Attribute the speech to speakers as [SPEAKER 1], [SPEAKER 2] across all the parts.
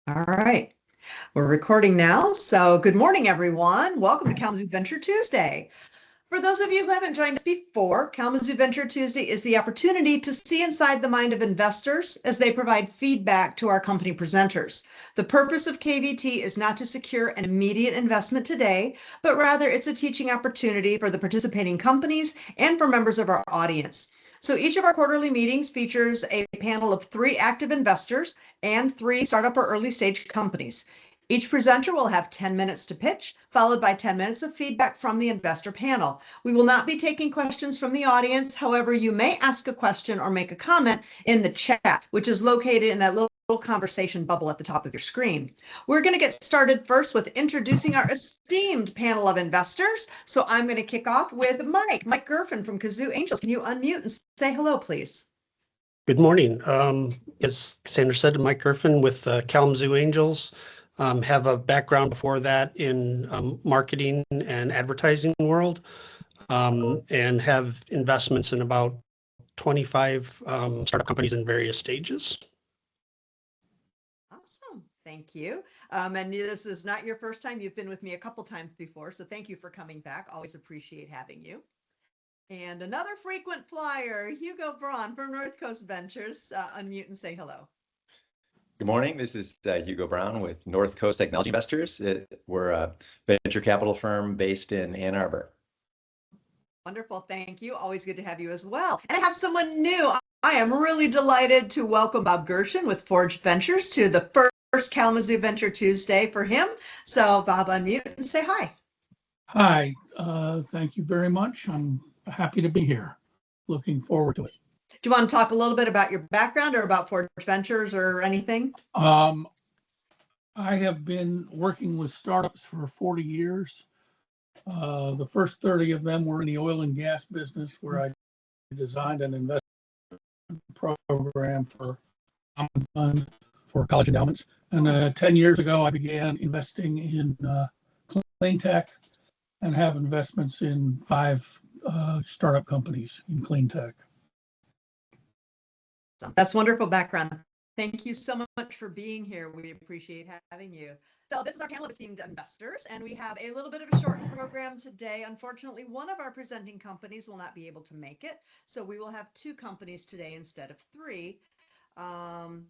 [SPEAKER 1] All right, we're recording now. So good morning, everyone. Welcome to Kalamazoo Venture Tuesday. For those of you who haven't joined us before, Kalamazoo Venture Tuesday is the opportunity to see inside the mind of investors as they provide feedback to our company presenters. The purpose of KVT is not to secure an immediate investment today, but rather it's a teaching opportunity for the participating companies and for members of our audience. So each of our quarterly meetings features a panel of 3 active investors and 3 startup or early stage companies. Each presenter will have 10 minutes to pitch, followed by 10 minutes of feedback from the investor panel. We will not be taking questions from the audience. However, you may ask a question or make a comment in the chat, which is located in that little conversation bubble at the top of your screen. We're going to get started first with introducing our esteemed panel of investors. So I'm going to kick off with Mike Gerfen from Kazoo Angels. Can you unmute and say hello, please?
[SPEAKER 2] Good morning. As Sandra said, Mike Gerfen with Kalamazoo Angels. Have a background before that in marketing and advertising world, and have investments in about 25 startup companies in various stages.
[SPEAKER 1] Awesome. Thank you. And this is not your first time. You've been with me a couple times before, so thank you for coming back. Always appreciate having you. And another frequent flyer, Hugo Braun from North Coast Ventures. Unmute and say hello.
[SPEAKER 3] Good morning. This is Hugo Braun with North Coast Technology Investors. We're a venture capital firm based in Ann Arbor.
[SPEAKER 1] Wonderful. Thank you. Always good to have you as well. And I have someone new. I am really delighted to welcome Bob Gershen with Forged Ventures to the first Kalamazoo Venture Tuesday for him. So Bob, unmute and say hi.
[SPEAKER 4] Hi. Thank you very much. I'm happy to be here. Looking forward to it.
[SPEAKER 1] Do you want to talk a little bit about your background or about Forged Ventures or anything?
[SPEAKER 4] I have been working with startups for 40 years. The first 30 of them were in the oil and gas business, where I designed an investment program for college endowments. And 10 years ago, I began investing in clean tech and have investments in 5 startup companies in clean tech.
[SPEAKER 1] That's wonderful background. Thank you so much for being here. We appreciate having you. So this is our panel of esteemed investors, and we have a little bit of a shortened program today. Unfortunately, one of our presenting companies will not be able to make it, so we will have 2 companies today instead of 3.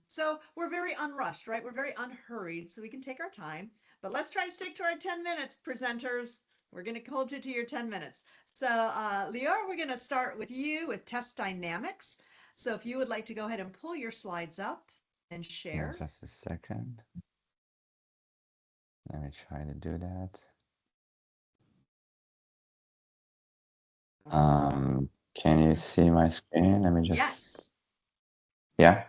[SPEAKER 1] So we're very unrushed, right? We're very unhurried, so we can take our time. But let's try to stick to our 10 minutes, presenters. We're going to hold you to your 10 minutes. So Lior, we're going to start with you with test dynamics. So if you would like to go ahead and pull your slides up and share.
[SPEAKER 5] Just a second. Let me try to do that. Can you see my screen? Let me just.
[SPEAKER 1] Yes.
[SPEAKER 5] Yeah.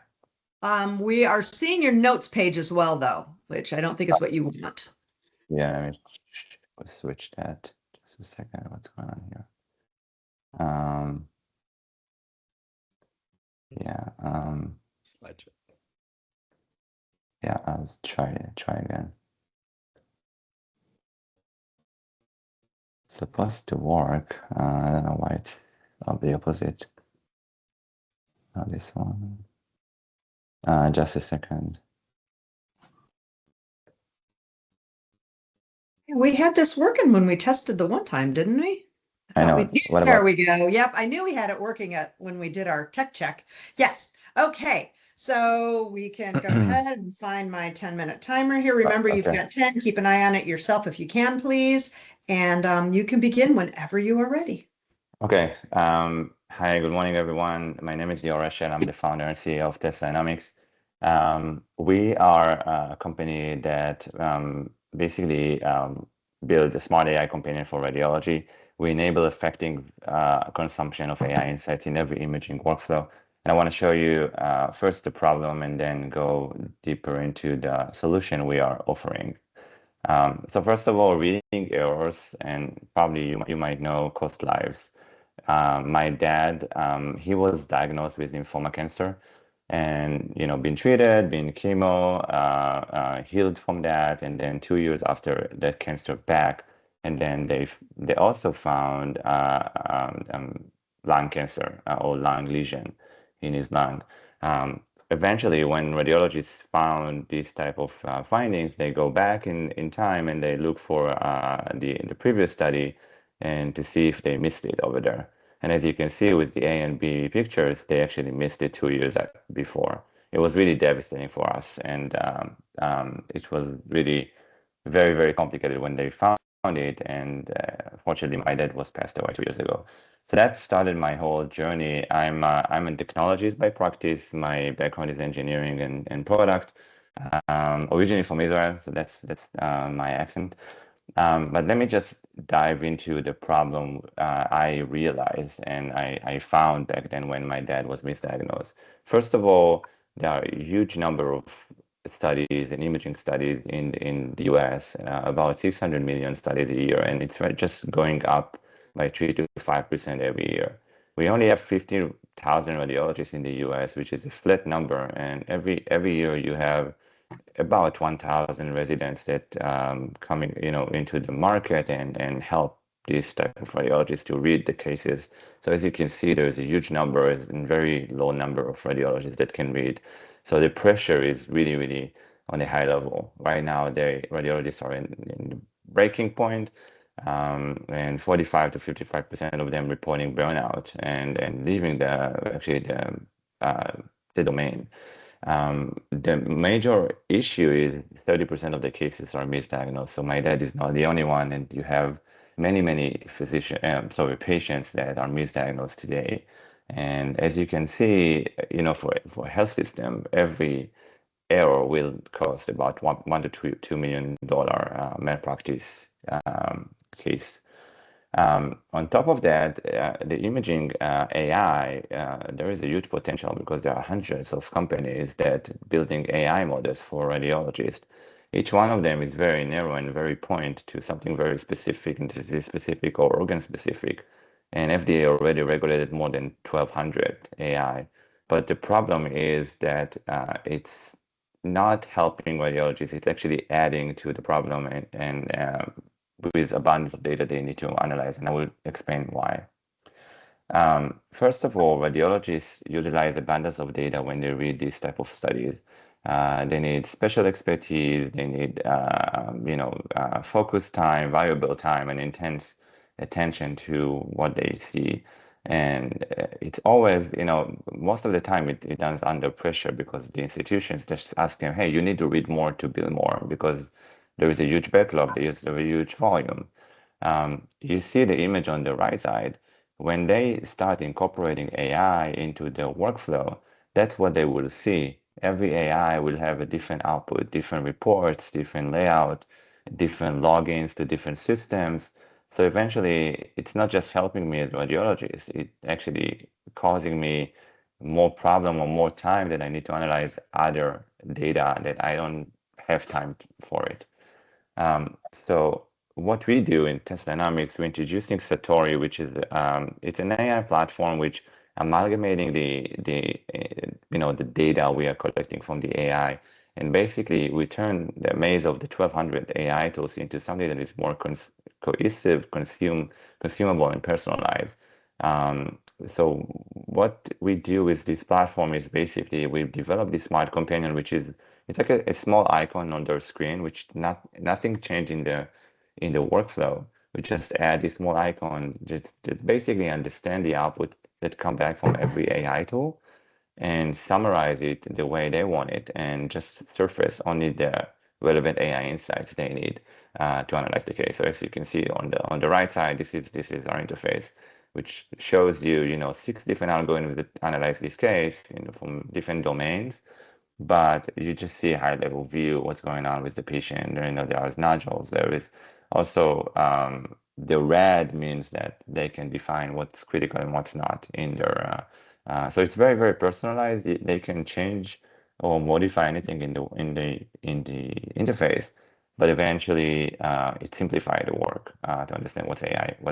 [SPEAKER 1] We are seeing your notes page as well, though, which I don't think is what you want.
[SPEAKER 5] Yeah, let me switch that. Just a second. What's going on here? Yeah.
[SPEAKER 3] Slideshow.
[SPEAKER 5] Yeah, I'll try again. It's supposed to work. I don't know why it's the opposite. Not this one. Just a second.
[SPEAKER 1] We had this working when we tested the one time, didn't we?
[SPEAKER 5] I know.
[SPEAKER 1] There we go. Yep, I knew we had it working when we did our tech check. Yes. Okay. So we can go ahead and find my 10-minute timer here. Remember, you've got 10. Keep an eye on it yourself if you can, please. And you can begin whenever you are ready.
[SPEAKER 5] Okay. Hi, good morning, everyone. My name is Gerfen. I'm the founder and CEO of Test Dynamics. We are a company that basically builds a smart AI companion for radiology. We enable effective consumption of AI insights in every imaging workflow. And I want to show you first the problem and then go deeper into the solution we are offering. So first of all, reading errors, and probably you might know, cost lives. My dad, he was diagnosed with lymphoma cancer, and been treated, been chemo, healed from that, and then 2 years after that cancer back, and then they also found lung cancer or lung lesion in his lung. eventually, when radiologists found these type of findings, they go back in time and they look for the previous study and to see if they missed it over there. And as you can see with the A and B pictures, they actually missed it 2 years before. It was really devastating for us, and it was really very, very complicated when they found it. And fortunately, my dad was passed away 2 years ago. So that started my whole journey. I'm a technologist by practice. My background is engineering and product. Originally from Israel, so that's my accent. But let me just dive into the problem I realized and I found back then when my dad was misdiagnosed. First of all, there are a huge number of studies and imaging studies in the US, about 600 million studies a year, and it's just going up by 3 to 5% every year. We only have 15,000 radiologists in the US, which is a flat number, and every year you have about 1,000 residents that coming, into the market and help these type of radiologists to read the cases. So as you can see, there's a huge number and very low number of radiologists that can read. So the pressure is really, really on a high level. Right now, the radiologists are in the breaking point, and 45 to 55% of them reporting burnout and leaving the domain. The major issue is 30% of the cases are misdiagnosed. So my dad is not the only one, and you have many, many patients that are misdiagnosed today. And as you can see, for a health system, every error will cost about one to $2 million malpractice case. On top of that, the imaging AI, there is a huge potential because there are hundreds of companies that building AI models for radiologists. Each one of them is very narrow and very point to something very specific and disease specific or organ specific. And FDA already regulated more than 1,200 AI. But the problem is that it's not helping radiologists, it's actually adding to the problem and with abundance of data they need to analyze, and I will explain why. First of all, radiologists utilize abundance of data when they read these type of studies. They need special expertise, they need focus time, valuable time, and intense attention to what they see. And it's always, most of the time it done under pressure because the institutions just ask them, hey, you need to read more to bill more because there is a huge backlog, there is a huge volume. You see the image on the right side. When they start incorporating AI into their workflow, that's what they will see. Every AI will have a different output, different reports, different layout, different logins to different systems. So eventually, it's not just helping me as a radiologist, it's actually causing me more problem or more time that I need to analyze other data that I don't have time for it. So what we do in Test Dynamics, we're introducing Satori, which is it's an AI platform which amalgamating the data we are collecting from the AI, and basically we turn the maze of the 1,200 AI tools into something that is more cohesive, consumable, and personalized. So what we do with this platform is basically we've developed this smart companion, which is it's like a small icon on their screen, which nothing changed in the workflow. We just add this small icon, just to basically understand the output that come back from every AI tool and summarize it the way they want it, and just surface only the relevant AI insights they need to analyze the case. So as you can see on the right side, this is our interface, which shows you 6 different algorithms that analyze this case from different domains. But you just see a high level view, what's going on with the patient. There are nodules. There is also the red means that they can define what's critical and what's not in their. So it's very, very personalized. They can change or modify anything in the interface, but eventually it simplifies the work to understand what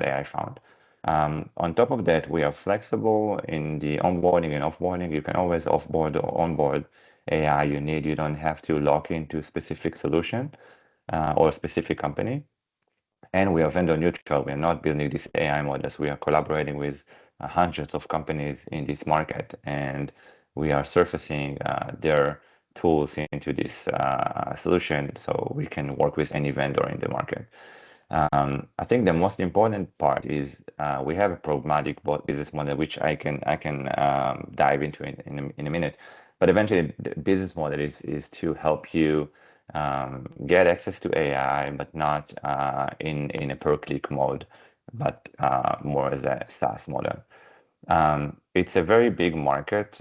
[SPEAKER 5] AI found. On top of that, we are flexible in the onboarding and offboarding. You can always offboard or onboard AI you need. You don't have to lock into a specific solution or a specific company. And we are vendor neutral. We are not building these AI models. We are collaborating with hundreds of companies in this market. And we are surfacing their tools into this solution so we can work with any vendor in the market. I think the most important part is we have a pragmatic business model, which I can dive into in a minute. But eventually, the business model is to help you get access to AI, but not in a per-click mode, but more as a SaaS model. It's a very big market,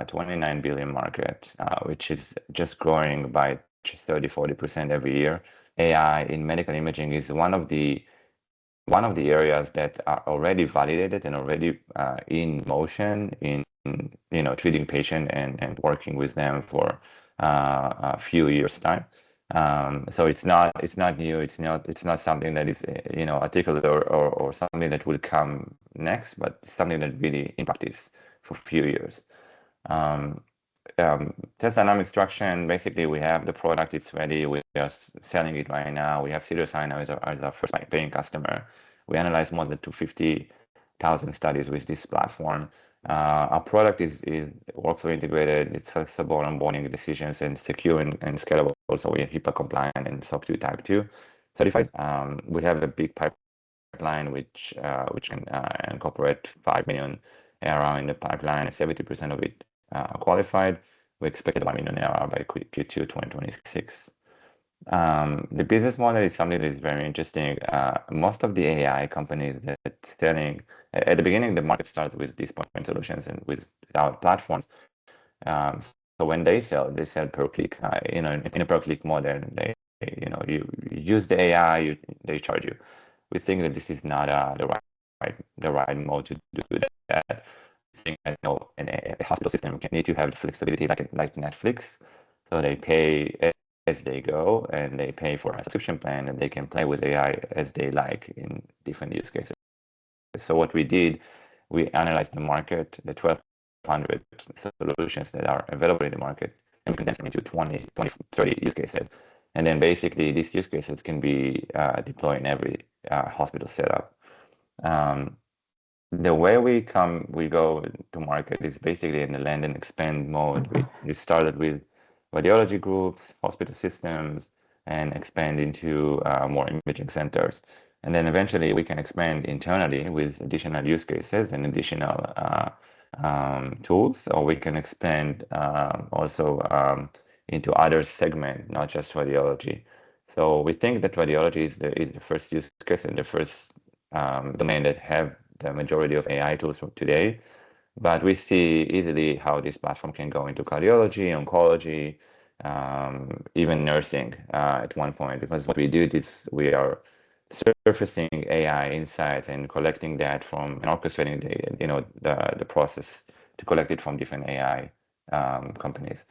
[SPEAKER 5] 29 billion market, which is just growing by just 30-40% every year. AI in medical imaging is one of the areas that are already validated and already in motion in treating patient and working with them for a few years time. So it's not new. It's not something that is articulate or something that will come next, but something that really in practice for a few years. Test dynamic extraction, basically we have the product, it's ready, we are selling it right now. We have Sinai as our first paying customer. We analyze more than 250,000 studies with this platform. Our product is workflow integrated, it's flexible onboarding decisions and secure and scalable. So we are HIPAA compliant and SOC 2 Type 2 certified. We have a big pipeline which can incorporate 5 million ARR in the pipeline, 70% of it qualified. We expect 1 million ARR by Q2 2026. The business model is something that is very interesting. Most of the AI companies that selling at the beginning, the market starts with these point solutions and with our platforms. So when they sell per click, in a per click model. You use the AI, they charge you. We think that this is not the right mode to do that. I think that a hospital system need to have the flexibility like Netflix, so they pay as they go, and they pay for a subscription plan, and they can play with AI as they like in different use cases. So what we did, we analyzed the market, the 1,200 solutions that are available in the market, and we condensed them into 20, 30 use cases. And then basically these use cases can be deployed in every hospital setup. The way we go to market is basically in the land and expand mode. We started with radiology groups, hospital systems, and expand into more imaging centers. And then eventually we can expand internally with additional use cases and additional tools, or we can expand also into other segments, not just radiology. So we think that radiology is the first use case and the first domain that have the majority of AI tools from today. But we see easily how this platform can go into cardiology, oncology, even nursing at one point, because what we do is we are surfacing AI insights and collecting that from and orchestrating the process to collect it from different AI companies.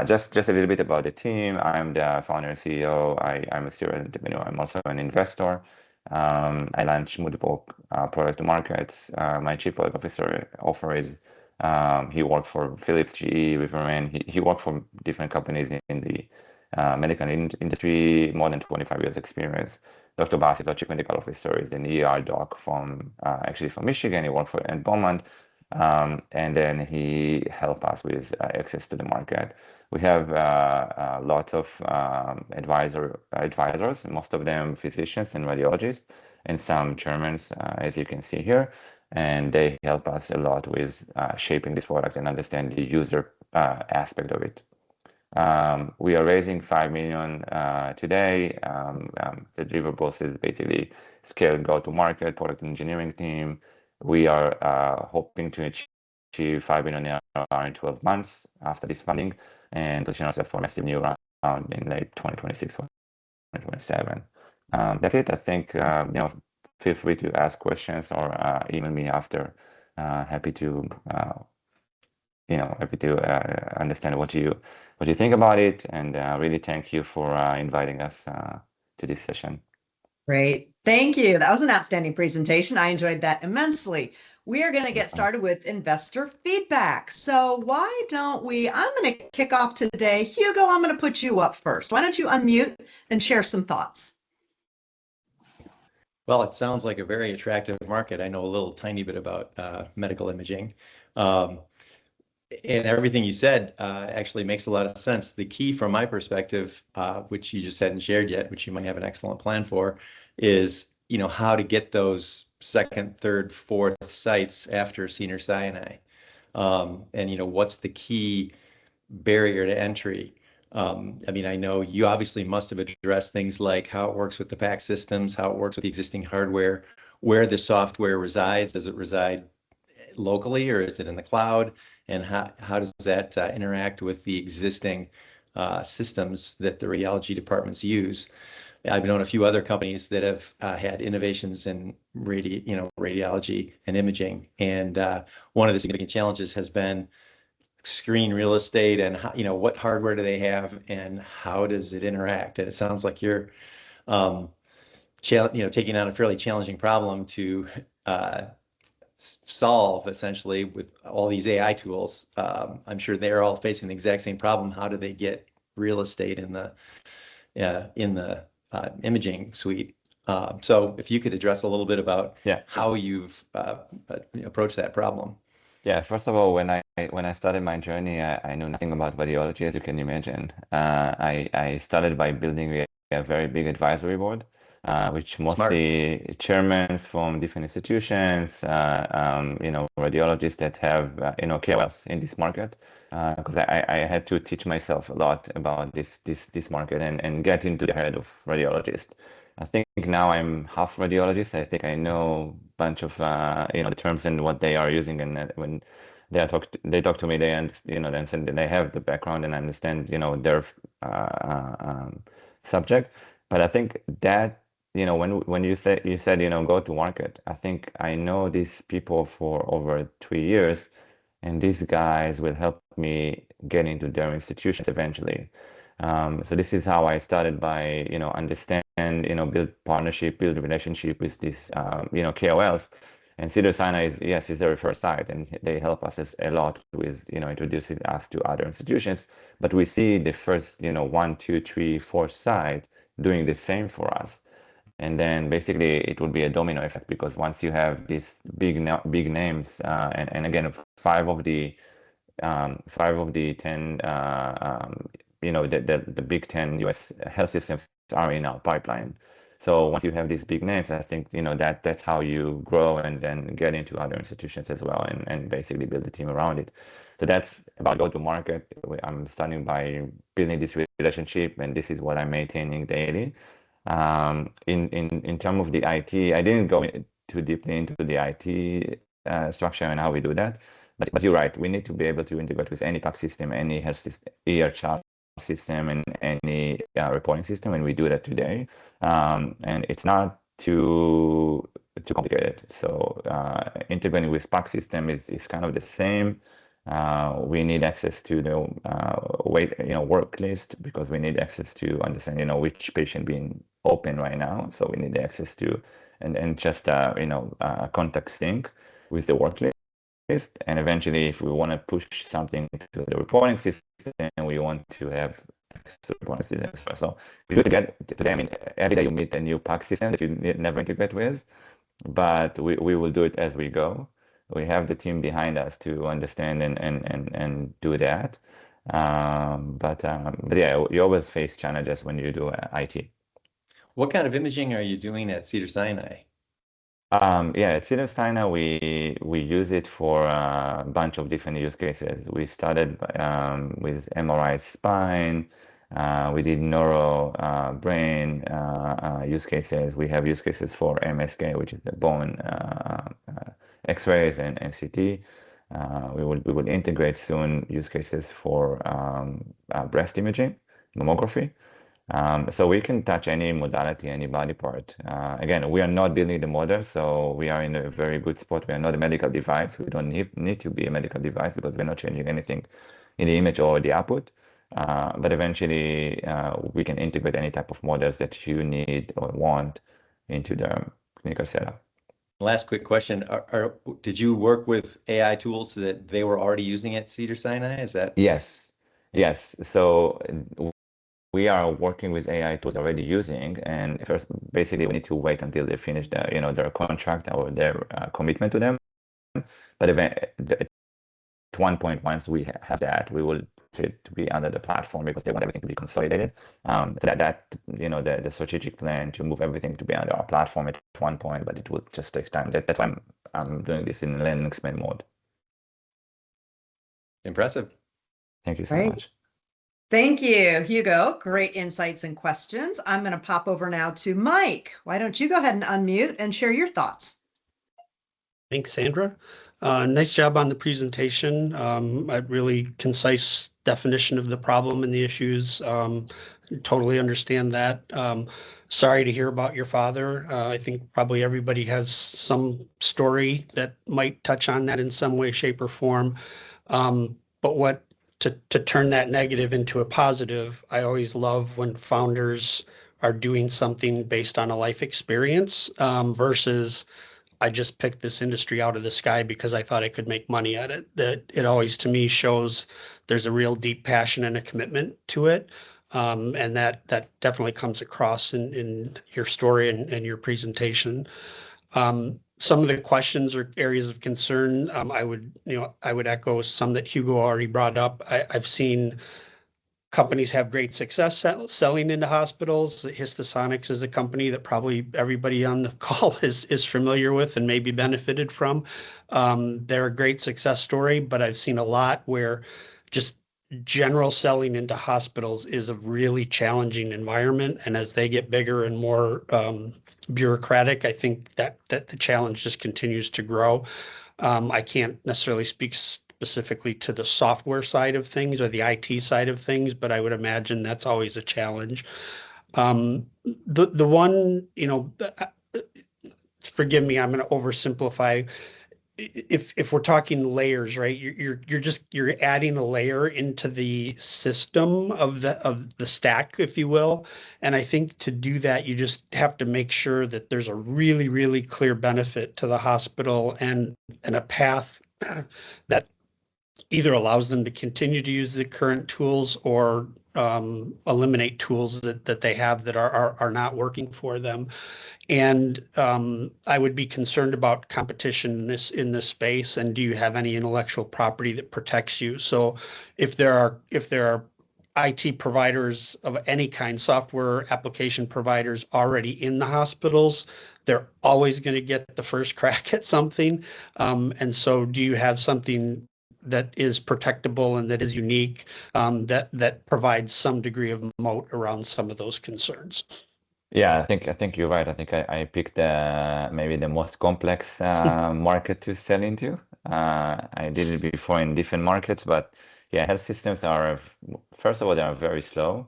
[SPEAKER 5] Just a little bit about the team. I'm the founder and CEO. I'm a serial entrepreneur. I'm also an investor. I launch multiple product markets. My chief product officer is he worked for Philips, GE, Riverman. He worked for different companies in the medical industry, more than 25 years experience. Dr. Bassett, our chief medical officer, is an ER doc from Michigan. He worked for Beaumont. And then he helped us with access to the market. We have lots of advisors, most of them physicians and radiologists, and some Germans, as you can see here. And they help us a lot with shaping this product and understand the user aspect of it. We are raising 5 million today. The deliverables is basically scale and go to market, product engineering team. We are hoping to achieve 5 million in 12 months after this funding and position ourselves for a massive new round in late 2026 or 2027. That's it. I think, feel free to ask questions or email me after. Happy to understand what you think about it, and really thank you for inviting us to this session.
[SPEAKER 1] Great. Thank you. That was an outstanding presentation. I enjoyed that immensely. We are going to get started with investor feedback. So why don't I'm going to kick off today. Hugo, I'm going to put you up first. Why don't you unmute and share some thoughts?
[SPEAKER 3] Well, it sounds like a very attractive market. I know a little tiny bit about medical imaging. and everything you said actually makes a lot of sense. The key from my perspective, which you just hadn't shared yet, which you might have an excellent plan for, is how to get those second, third, fourth sites after Cedars-Sinai. And what's the key barrier to entry? I mean, I know you obviously must have addressed things like how it works with the PAC systems, how it works with the existing hardware, where the software resides. Does it reside locally or is it in the cloud? And how does that interact with the existing systems that the radiology departments use? I've known a few other companies that have had innovations in radiology and imaging, and one of the significant challenges has been screen real estate and what hardware do they have and how does it interact? And it sounds like you're taking on a fairly challenging problem to solve essentially with all these AI tools. I'm sure they're all facing the exact same problem. How do they get real estate in the imaging suite? So if you could address a little bit about how you've approached that problem.
[SPEAKER 5] Yeah, first of all, when I started my journey, I knew nothing about radiology, as you can imagine. I started by building a very big advisory board, which mostly chairmen from different institutions, radiologists that have KOLs in this market. Because I had to teach myself a lot about this market and get into the head of radiologists. I think now I'm half radiologist. I think I know a bunch of the terms and what they are using, and when they talk to me, they understand that they have the background and understand their subject. But I think that when you said go to market, I think I know these people for over 3 years, and these guys will help me get into their institutions eventually. So this is how I started by understand, build partnership, build relationship with these KOLs. And Cedars-Sinai is the very first site, and they help us a lot with introducing us to other institutions. But we see the first 1, 2, 3, 4 site doing the same for us. And then basically it would be a domino effect, because once you have these big names, and again, five of the 10, the big 10 US health systems are in our pipeline. So once you have these big names, I think that's how you grow and then get into other institutions as well, and basically build a team around it. So that's about go to market. I'm starting by building this relationship, and this is what I'm maintaining daily. In terms of the IT, I didn't go too deeply into the IT structure and how we do that. But you're right, we need to be able to integrate with any PAC system, any health system, EHR system, and any reporting system, and we do that today. And it's not too complicated. So integrating with PAC system is kind of the same. We need access to the work list, because we need access to understand which patient being open right now. So we need access to and just contact sync with the work list. And eventually, if we want to push something to the reporting system, we want to have access to the reporting system as well. So we do today. I mean, every day you meet a new PAC system that you never integrate with, but we will do it as we go. We have the team behind us to understand and do that. But yeah, you always face challenges when you do IT.
[SPEAKER 3] What kind of imaging are you doing at Cedars-Sinai?
[SPEAKER 5] Yeah, at Cedars-Sinai, we use it for a bunch of different use cases. We started with MRI spine. We did neuro, brain use cases. We have use cases for MSK, which is the bone X-rays and CT. We will integrate soon use cases for breast imaging, mammography. So we can touch any modality, any body part. Again, we are not building the model, so we are in a very good spot. We are not a medical device. We don't need to be a medical device, because we're not changing anything in the image or the output. But eventually, we can integrate any type of models that you need or want into the clinical setup.
[SPEAKER 3] Last quick question. Did you work with AI tools that they were already using at Cedars-Sinai? Is that?
[SPEAKER 5] Yes. So we are working with AI tools already using, and first, basically, we need to wait until they finish their contract or their commitment to them. But at one point, once we have that, we will fit to be under the platform because they want everything to be consolidated. So that the strategic plan to move everything to be under our platform at one point, but it will just take time. That's why I'm doing this in land and expand mode.
[SPEAKER 3] Impressive.
[SPEAKER 5] Thank you so
[SPEAKER 1] Great.
[SPEAKER 5] much.
[SPEAKER 1] Thank you, Hugo. Great insights and questions. I'm going to pop over now to Mike. Why don't you go ahead and unmute and share your thoughts?
[SPEAKER 2] Thanks, Sandra. Nice job on the presentation. A really concise definition of the problem and the issues. Totally understand that. Sorry to hear about your father. I think probably everybody has some story that might touch on that in some way, shape, or form. But to turn that negative into a positive, I always love when founders are doing something based on a life experience versus I just picked this industry out of the sky because I thought I could make money at it. That it always, to me, shows there's a real deep passion and a commitment to it. And that definitely comes across in your story and your presentation. Some of the questions or areas of concern, I would echo some that Hugo already brought up. I've seen companies have great success selling into hospitals. Histosonics is a company that probably everybody on the call is familiar with and maybe benefited from. They're a great success story, but I've seen a lot where just general selling into hospitals is a really challenging environment. And as they get bigger and more bureaucratic, I think that the challenge just continues to grow. I can't necessarily speak specifically to the software side of things or the IT side of things, but I would imagine that's always a challenge. The one, forgive me, I'm going to oversimplify. If we're talking layers, right? You're adding a layer into the system of the stack, if you will. And I think to do that, you just have to make sure that there's a really, really clear benefit to the hospital and a path that either allows them to continue to use the current tools or eliminate tools that they have that are not working for them. And I would be concerned about competition in this space. And do you have any intellectual property that protects you? So if there are IT providers of any kind, software application providers already in the hospitals, they're always going to get the first crack at something. And so do you have something that is protectable and that is unique, that provides some degree of moat around some of those concerns?
[SPEAKER 5] Yeah, I think you're right. I think I picked maybe the most complex market to sell into. I did it before in different markets, but yeah, health systems are, first of all, they are very slow.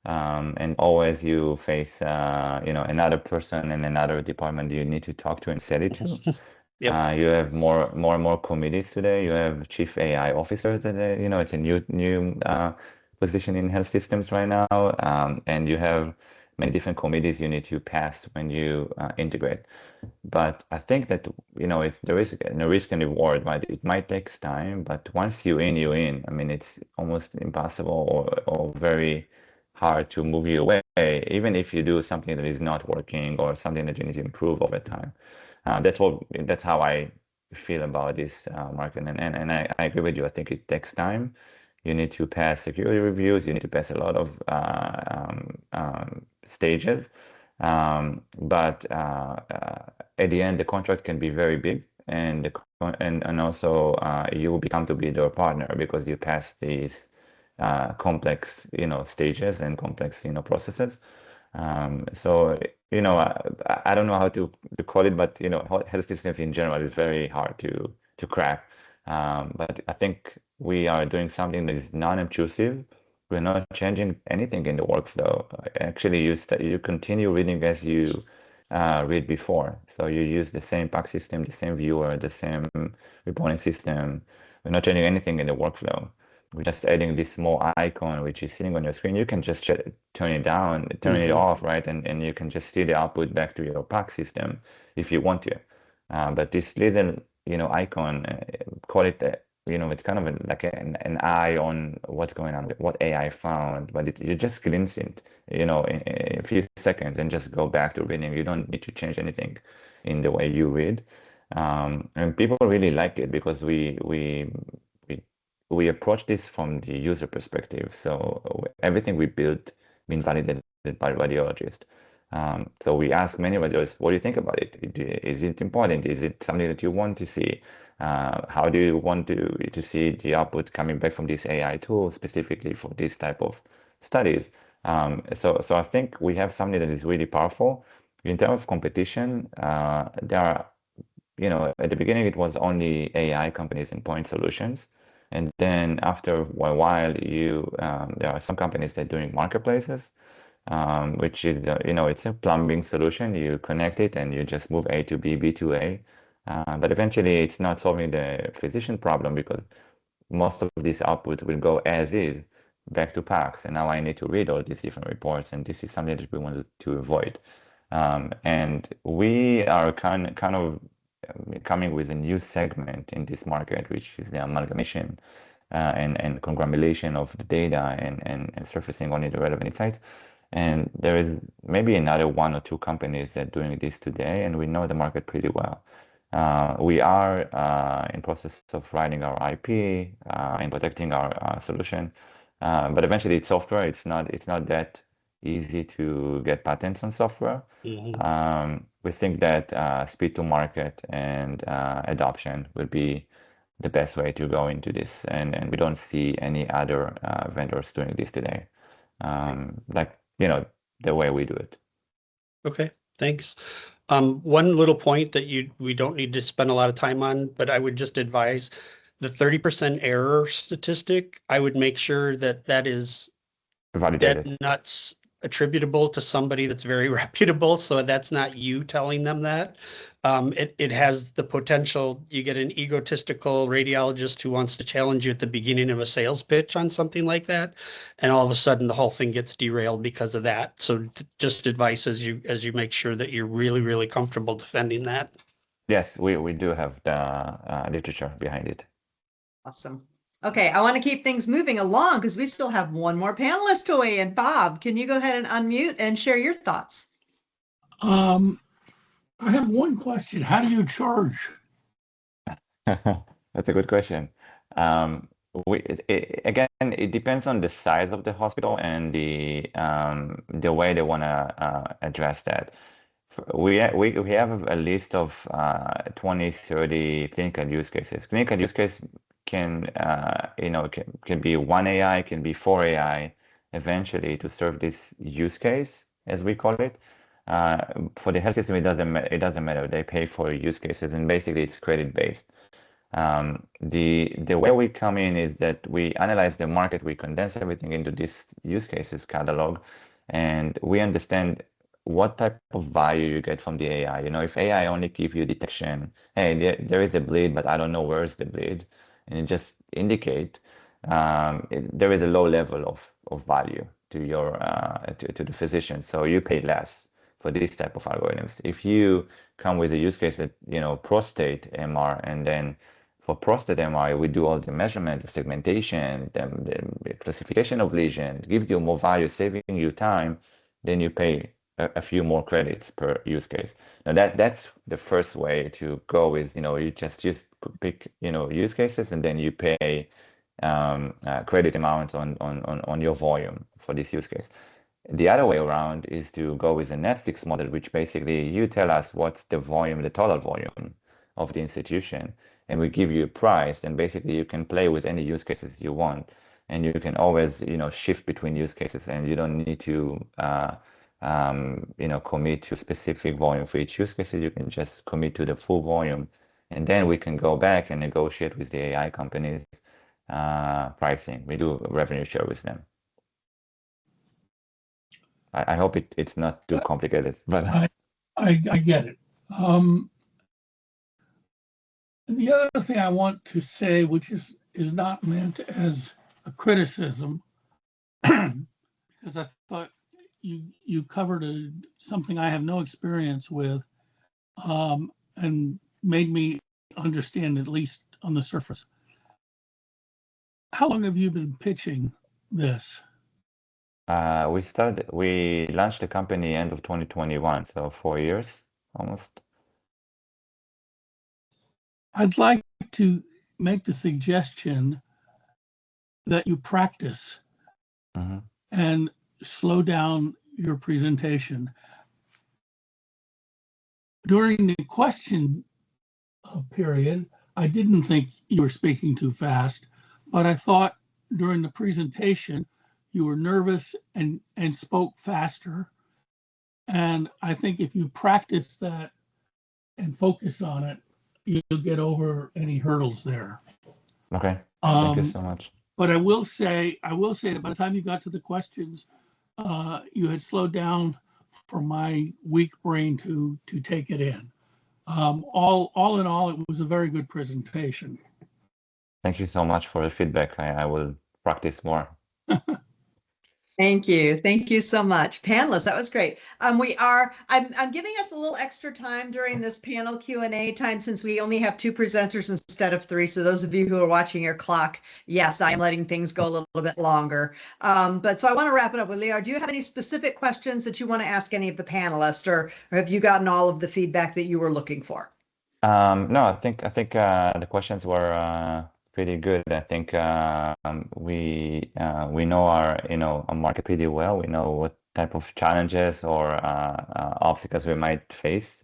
[SPEAKER 5] And always you face, another person in another department you need to talk to and sell it to. Yep. You have more and more committees today. You have chief AI officers today. It's a new position in health systems right now. And you have many different committees you need to pass when you integrate. But I think that, there is a risk and reward, right? It might take time, but once you're in. I mean, it's almost impossible or very hard to move you away, even if you do something that is not working or something that you need to improve over time. That's how I feel about this market, and I agree with you. I think it takes time. You need to pass security reviews. You need to pass a lot of stages, but at the end, the contract can be very big, and also you will become to be their partner because you pass these complex stages and complex processes. So I don't know how to call it, but health systems in general is very hard to crack. But I think we are doing something that is non-intrusive. We're not changing anything in the workflow. Actually, you continue reading as you read before. So you use the same PAC system, the same viewer, the same reporting system. We're not changing anything in the workflow. We're just adding this small icon, which is sitting on your screen. You can just turn it down, turn it off, right? And you can just see the output back to your PAC system if you want to. But this little, icon, call it, it's kind of like an eye on what's going on, what AI found. But you just glimpse it, in a few seconds and just go back to reading. You don't need to change anything in the way you read. And people really like it because we we approach this from the user perspective. So everything we build been validated by radiologists. So we ask many radiologists, what do you think about it? Is it important? Is it something that you want to see? How do you want to see the output coming back from this AI tool specifically for this type of studies? So I think we have something that is really powerful. In terms of competition, there are, at the beginning it was only AI companies and point solutions. And then after a while, there are some companies that are doing marketplaces, which is, it's a plumbing solution. You connect it and you just move A to B, B to A. But eventually it's not solving the physician problem because most of these outputs will go as is back to PACS. And now I need to read all these different reports. And this is something that we wanted to avoid. And we are kind of coming with a new segment in this market, which is the amalgamation and conglomeration of the data and surfacing only the relevant insights. And there is maybe another 1 or 2 companies that are doing this today, and we know the market pretty well. We are in process of writing our IP and protecting our solution, but eventually it's software. It's not that easy to get patents on software. We think that speed to market and adoption will be the best way to go into this, and we don't see any other vendors doing this today, the way we do it.
[SPEAKER 2] Okay, thanks. One little point that we don't need to spend a lot of time on, but I would just advise the 30% error statistic. I would make sure that is
[SPEAKER 5] Validated.
[SPEAKER 2] dead nuts attributable to somebody that's very reputable. So that's not you telling them that. It has the potential. You get an egotistical radiologist who wants to challenge you at the beginning of a sales pitch on something like that, and all of a sudden the whole thing gets derailed because of that. So just advice as you make sure that you're really, really comfortable defending that.
[SPEAKER 5] Yes, we do have the literature behind it.
[SPEAKER 1] Awesome. Okay, I want to keep things moving along because we still have one more panelist to weigh in. Bob, can you go ahead and unmute and share your thoughts?
[SPEAKER 4] I have one question. How do you charge?
[SPEAKER 5] That's a good question. Again, it depends on the size of the hospital and the way they want to address that. We have a list of 20, 30 clinical use cases. Clinical use case can be 1 AI, can be 4 AI eventually to serve this use case, as we call it. For the health system, it doesn't matter. They pay for use cases, and basically it's credit based. The way we come in is that we analyze the market, we condense everything into this use cases catalog, and we understand what type of value you get from the AI. If AI only give you detection, hey, there is a bleed, but I don't know where is the bleed, and it just indicate there is a low level of value to your to the physician, so you pay less for this type of algorithms. If you come with a use case that prostate MR, and then for prostate MR we do all the measurement, the segmentation, the classification of lesions, gives you more value, saving you time, then you pay a few more credits per use case. Now that's the first way to go, is you just pick use cases, and then you pay credit amounts on your volume for this use case. The other way around is to go with a Netflix model, which basically you tell us what's the volume, the total volume of the institution, and we give you a price, and basically you can play with any use cases you want, and you can always shift between use cases, and you don't need to commit to specific volume for each use case. You can just commit to the full volume, and then we can go back and negotiate with the AI companies pricing. We do revenue share with them. I hope it's not too complicated, but
[SPEAKER 4] I get it. The other thing I want to say, which is not meant as a criticism, because I thought you covered something I have no experience with, and made me understand, at least on the surface. How long have you been pitching this?
[SPEAKER 5] We launched the company end of 2021, so 4 years almost.
[SPEAKER 4] I'd like to make the suggestion that you practice
[SPEAKER 5] Mm-hmm.
[SPEAKER 4] and slow down your presentation. During the question period, I didn't think you were speaking too fast, but I thought during the presentation you were nervous and spoke faster. And I think if you practice that and focus on it, you'll get over any hurdles there.
[SPEAKER 5] Okay. Thank you
[SPEAKER 4] Um,
[SPEAKER 5] so much.
[SPEAKER 4] but I will say that by the time you got to the questions, you had slowed down for my weak brain to take it in. All in all, it was a very good presentation.
[SPEAKER 5] Thank you so much for the feedback. I will practice more.
[SPEAKER 1] Thank you. Thank you so much. Panelists, that was great. I'm giving us a little extra time during this panel Q&A time since we only have 2 presenters instead of 3. So those of you who are watching your clock, yes, I am letting things go a little bit longer. But so I want to wrap it up with Leah. Do you have any specific questions that you want to ask any of the panelists, or have you gotten all of the feedback that you were looking for?
[SPEAKER 5] No, I think the questions were pretty good. I think we know our market pretty well. We know what type of challenges or obstacles we might face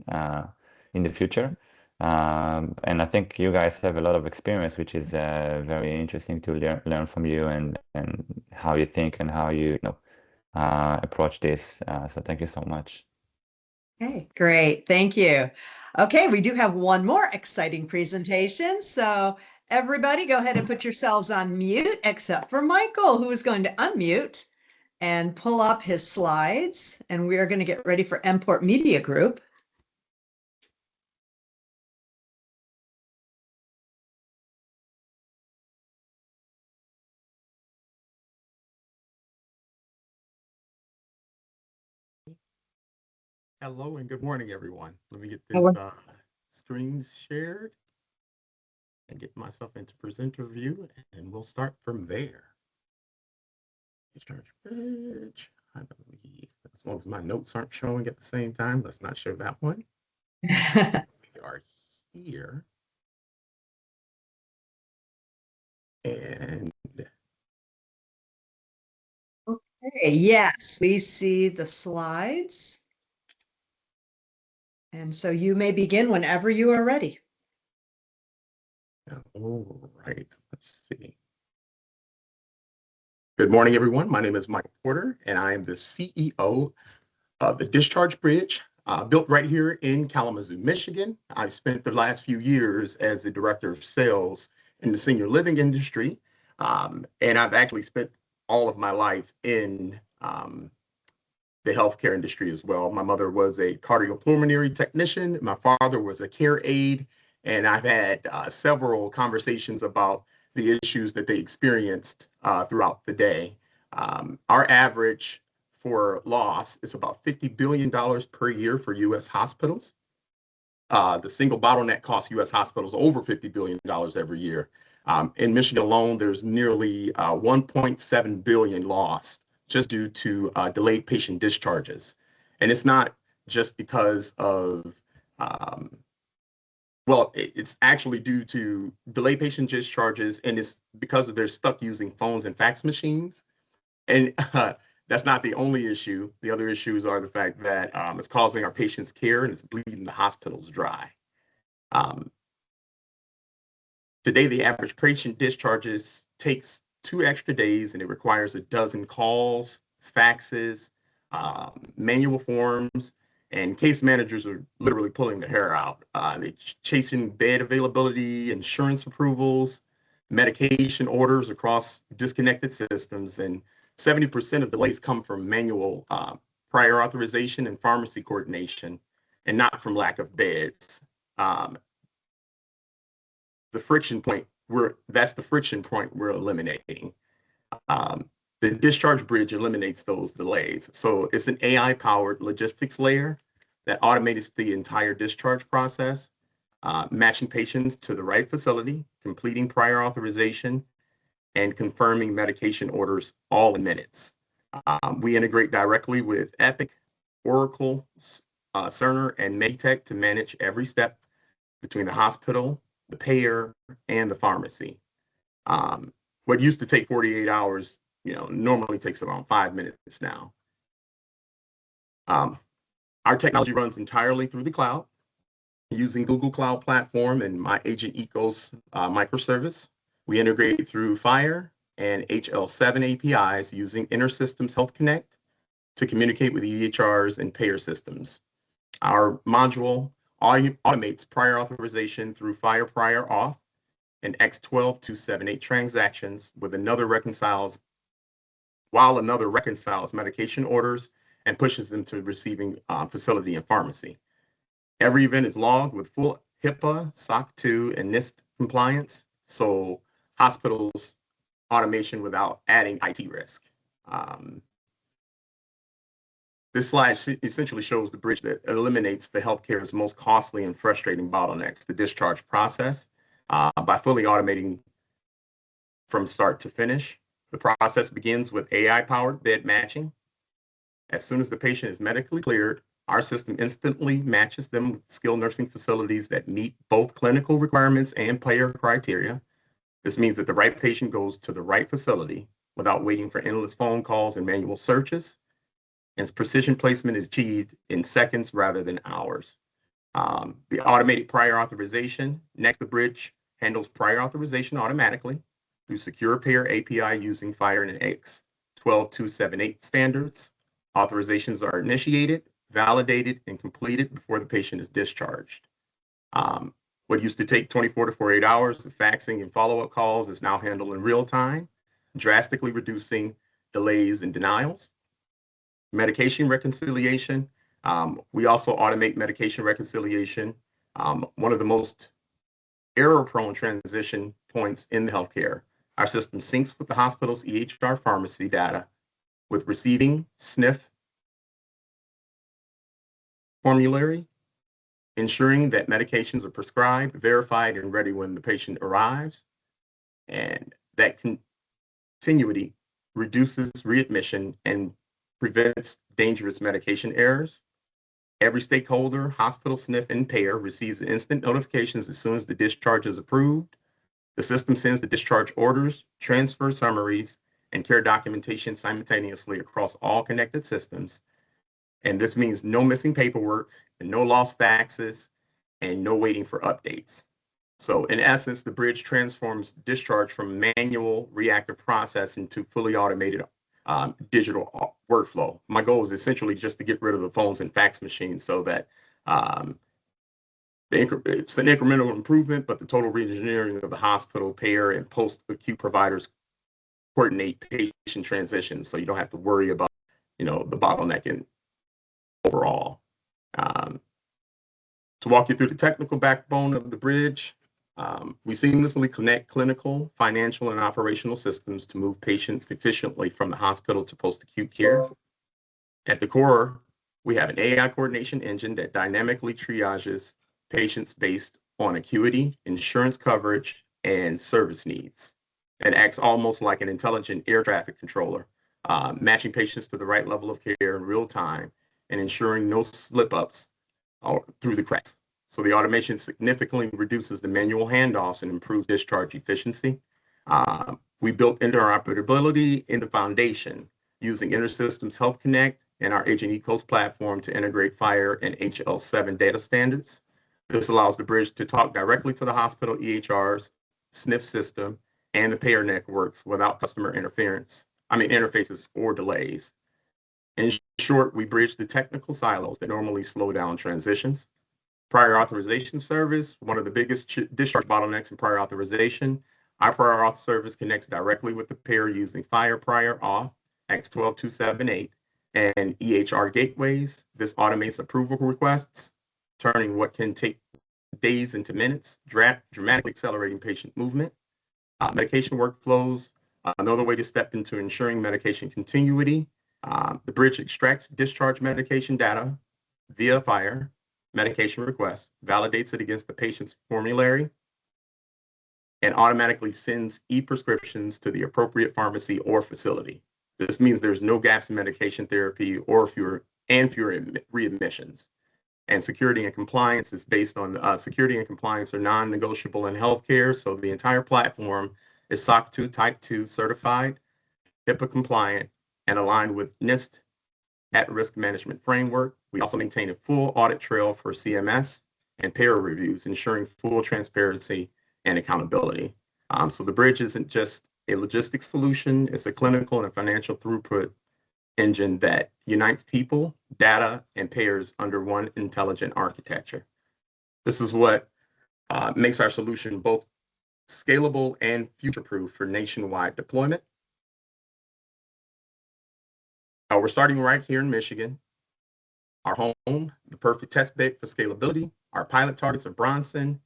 [SPEAKER 5] in the future. And I think you guys have a lot of experience, which is very interesting to learn from you and how you think and how you approach this. So thank you so much.
[SPEAKER 1] Okay, great. Thank you. Okay, we do have one more exciting presentation. So everybody go ahead and put yourselves on mute, except for Michael, who is going to unmute and pull up his slides. And we are going to get ready for Mport Media Group.
[SPEAKER 6] Hello and good morning, everyone. Let me get this
[SPEAKER 1] Hello.
[SPEAKER 6] screen shared and get myself into presenter view, and we'll start from there. Discharge bridge, I believe, as long as my notes aren't showing at the same time, let's not show that one. We are here. And
[SPEAKER 1] Okay, yes, we see the slides. And so you may begin whenever you are ready.
[SPEAKER 6] all right, let's see. Good morning, everyone. My name is Michael Porter, and I am the CEO of the Discharge Bridge, built right here in Kalamazoo, Michigan. I've spent the last few years as the director of sales in the senior living industry, and I've actually spent all of my life in the healthcare industry as well. My mother was a cardiopulmonary technician. My father was a care aide, and I've had several conversations about the issues that they experienced throughout the day. Our average for loss is about $50 billion per year for U.S. hospitals. The single bottleneck costs U.S. hospitals over $50 billion every year. In Michigan alone, there's nearly 1.7 billion lost just due to delayed patient discharges. And it's not just because of, well, it's actually due to delayed patient discharges, and it's because of they're stuck using phones and fax machines. And that's not the only issue. The other issues are the fact that it's causing our patients' care and it's bleeding the hospitals dry. Today, the average patient discharges takes 2 extra days, and it requires a dozen calls, faxes, manual forms, and case managers are literally pulling their hair out. They're chasing bed availability, insurance approvals, medication orders across disconnected systems, and 70% of delays come from manual prior authorization and pharmacy coordination, and not from lack of beds. The friction point, that's the friction point we're eliminating. The discharge bridge eliminates those delays. So it's an AI-powered logistics layer that automates the entire discharge process, matching patients to the right facility, completing prior authorization, and confirming medication orders all in minutes. We integrate directly with Epic, Oracle, Cerner, and Meditech to manage every step between the hospital, the payer, and the pharmacy. what used to take 48 hours, normally takes around 5 minutes now. Our technology runs entirely through the cloud using Google Cloud Platform and My Agent Ecos microservice. We integrate through FHIR and HL7 APIs using InterSystems Health Connect to communicate with EHRs and payer systems. Our module automates prior authorization through FHIR prior auth and X12278 transactions while another reconciles medication orders and pushes them to receiving facility and pharmacy. Every event is logged with full HIPAA, SOC 2, and NIST compliance, so hospitals automation without adding IT risk. This slide essentially shows the bridge that eliminates the healthcare's most costly and frustrating bottlenecks, the discharge process, by fully automating from start to finish. The process begins with AI-powered bed matching. As soon as the patient is medically cleared, our system instantly matches them with skilled nursing facilities that meet both clinical requirements and payer criteria. This means that the right patient goes to the right facility without waiting for endless phone calls and manual searches. And precision placement is achieved in seconds rather than hours. The automated prior authorization. Next, the bridge handles prior authorization automatically through secure payer API using FHIR and X12278 standards. Authorizations are initiated, validated, and completed before the patient is discharged. What used to take 24 to 48 hours of faxing and follow-up calls is now handled in real time, drastically reducing delays and denials. Medication reconciliation. We also automate medication reconciliation. One of the most error-prone transition points in the healthcare. Our system syncs with the hospital's EHR pharmacy data with receiving SNF formulary, ensuring that medications are prescribed, verified, and ready when the patient arrives. And that continuity reduces readmission and prevents dangerous medication errors. Every stakeholder, hospital, SNF, and payer receives instant notifications as soon as the discharge is approved. The system sends the discharge orders, transfer summaries, and care documentation simultaneously across all connected systems. And this means no missing paperwork and no lost faxes and no waiting for updates. So in essence, the bridge transforms discharge from manual reactive process into fully automated digital workflow. My goal is essentially just to get rid of the phones and fax machines so that it's an incremental improvement, but the total reengineering of the hospital, payer, and post-acute providers coordinate patient transitions, so you don't have to worry about, the bottlenecking overall. To walk you through the technical backbone of the bridge, we seamlessly connect clinical, financial, and operational systems to move patients efficiently from the hospital to post-acute care. At the core, we have an AI coordination engine that dynamically triages patients based on acuity, insurance coverage, and service needs. It acts almost like an intelligent air traffic controller, matching patients to the right level of care in real time and ensuring no slip-ups through the cracks. So the automation significantly reduces the manual handoffs and improves discharge efficiency. We built interoperability in the foundation using InterSystems Health Connect and our Agent Ecos platform to integrate FHIR and HL7 data standards. This allows the bridge to talk directly to the hospital EHRs, SNF system, and the payer networks without customer interfaces or delays. In short, we bridge the technical silos that normally slow down transitions. Prior authorization service, one of the biggest discharge bottlenecks in prior authorization. Our prior auth service connects directly with the payer using FHIR prior auth, X12278, and EHR gateways. This automates approval requests, turning what can take days into minutes, dramatically accelerating patient movement. Medication workflows, another way to step into ensuring medication continuity. The bridge extracts discharge medication data via FHIR medication request, validates it against the patient's formulary, and automatically sends e-prescriptions to the appropriate pharmacy or facility. This means there's no gaps in medication therapy or fewer readmissions. And security and compliance is based on security and compliance are non-negotiable in healthcare. So the entire platform is SOC 2 Type 2 certified, HIPAA compliant, and aligned with NIST at-risk management framework. We also maintain a full audit trail for CMS and payer reviews, ensuring full transparency and accountability. So the bridge isn't just a logistics solution, it's a clinical and a financial throughput engine that unites people, data, and payers under one intelligent architecture. This is what makes our solution both scalable and future-proof for nationwide deployment. We're starting right here in Michigan, our home, the perfect test bed for scalability. Our pilot targets are Bronson,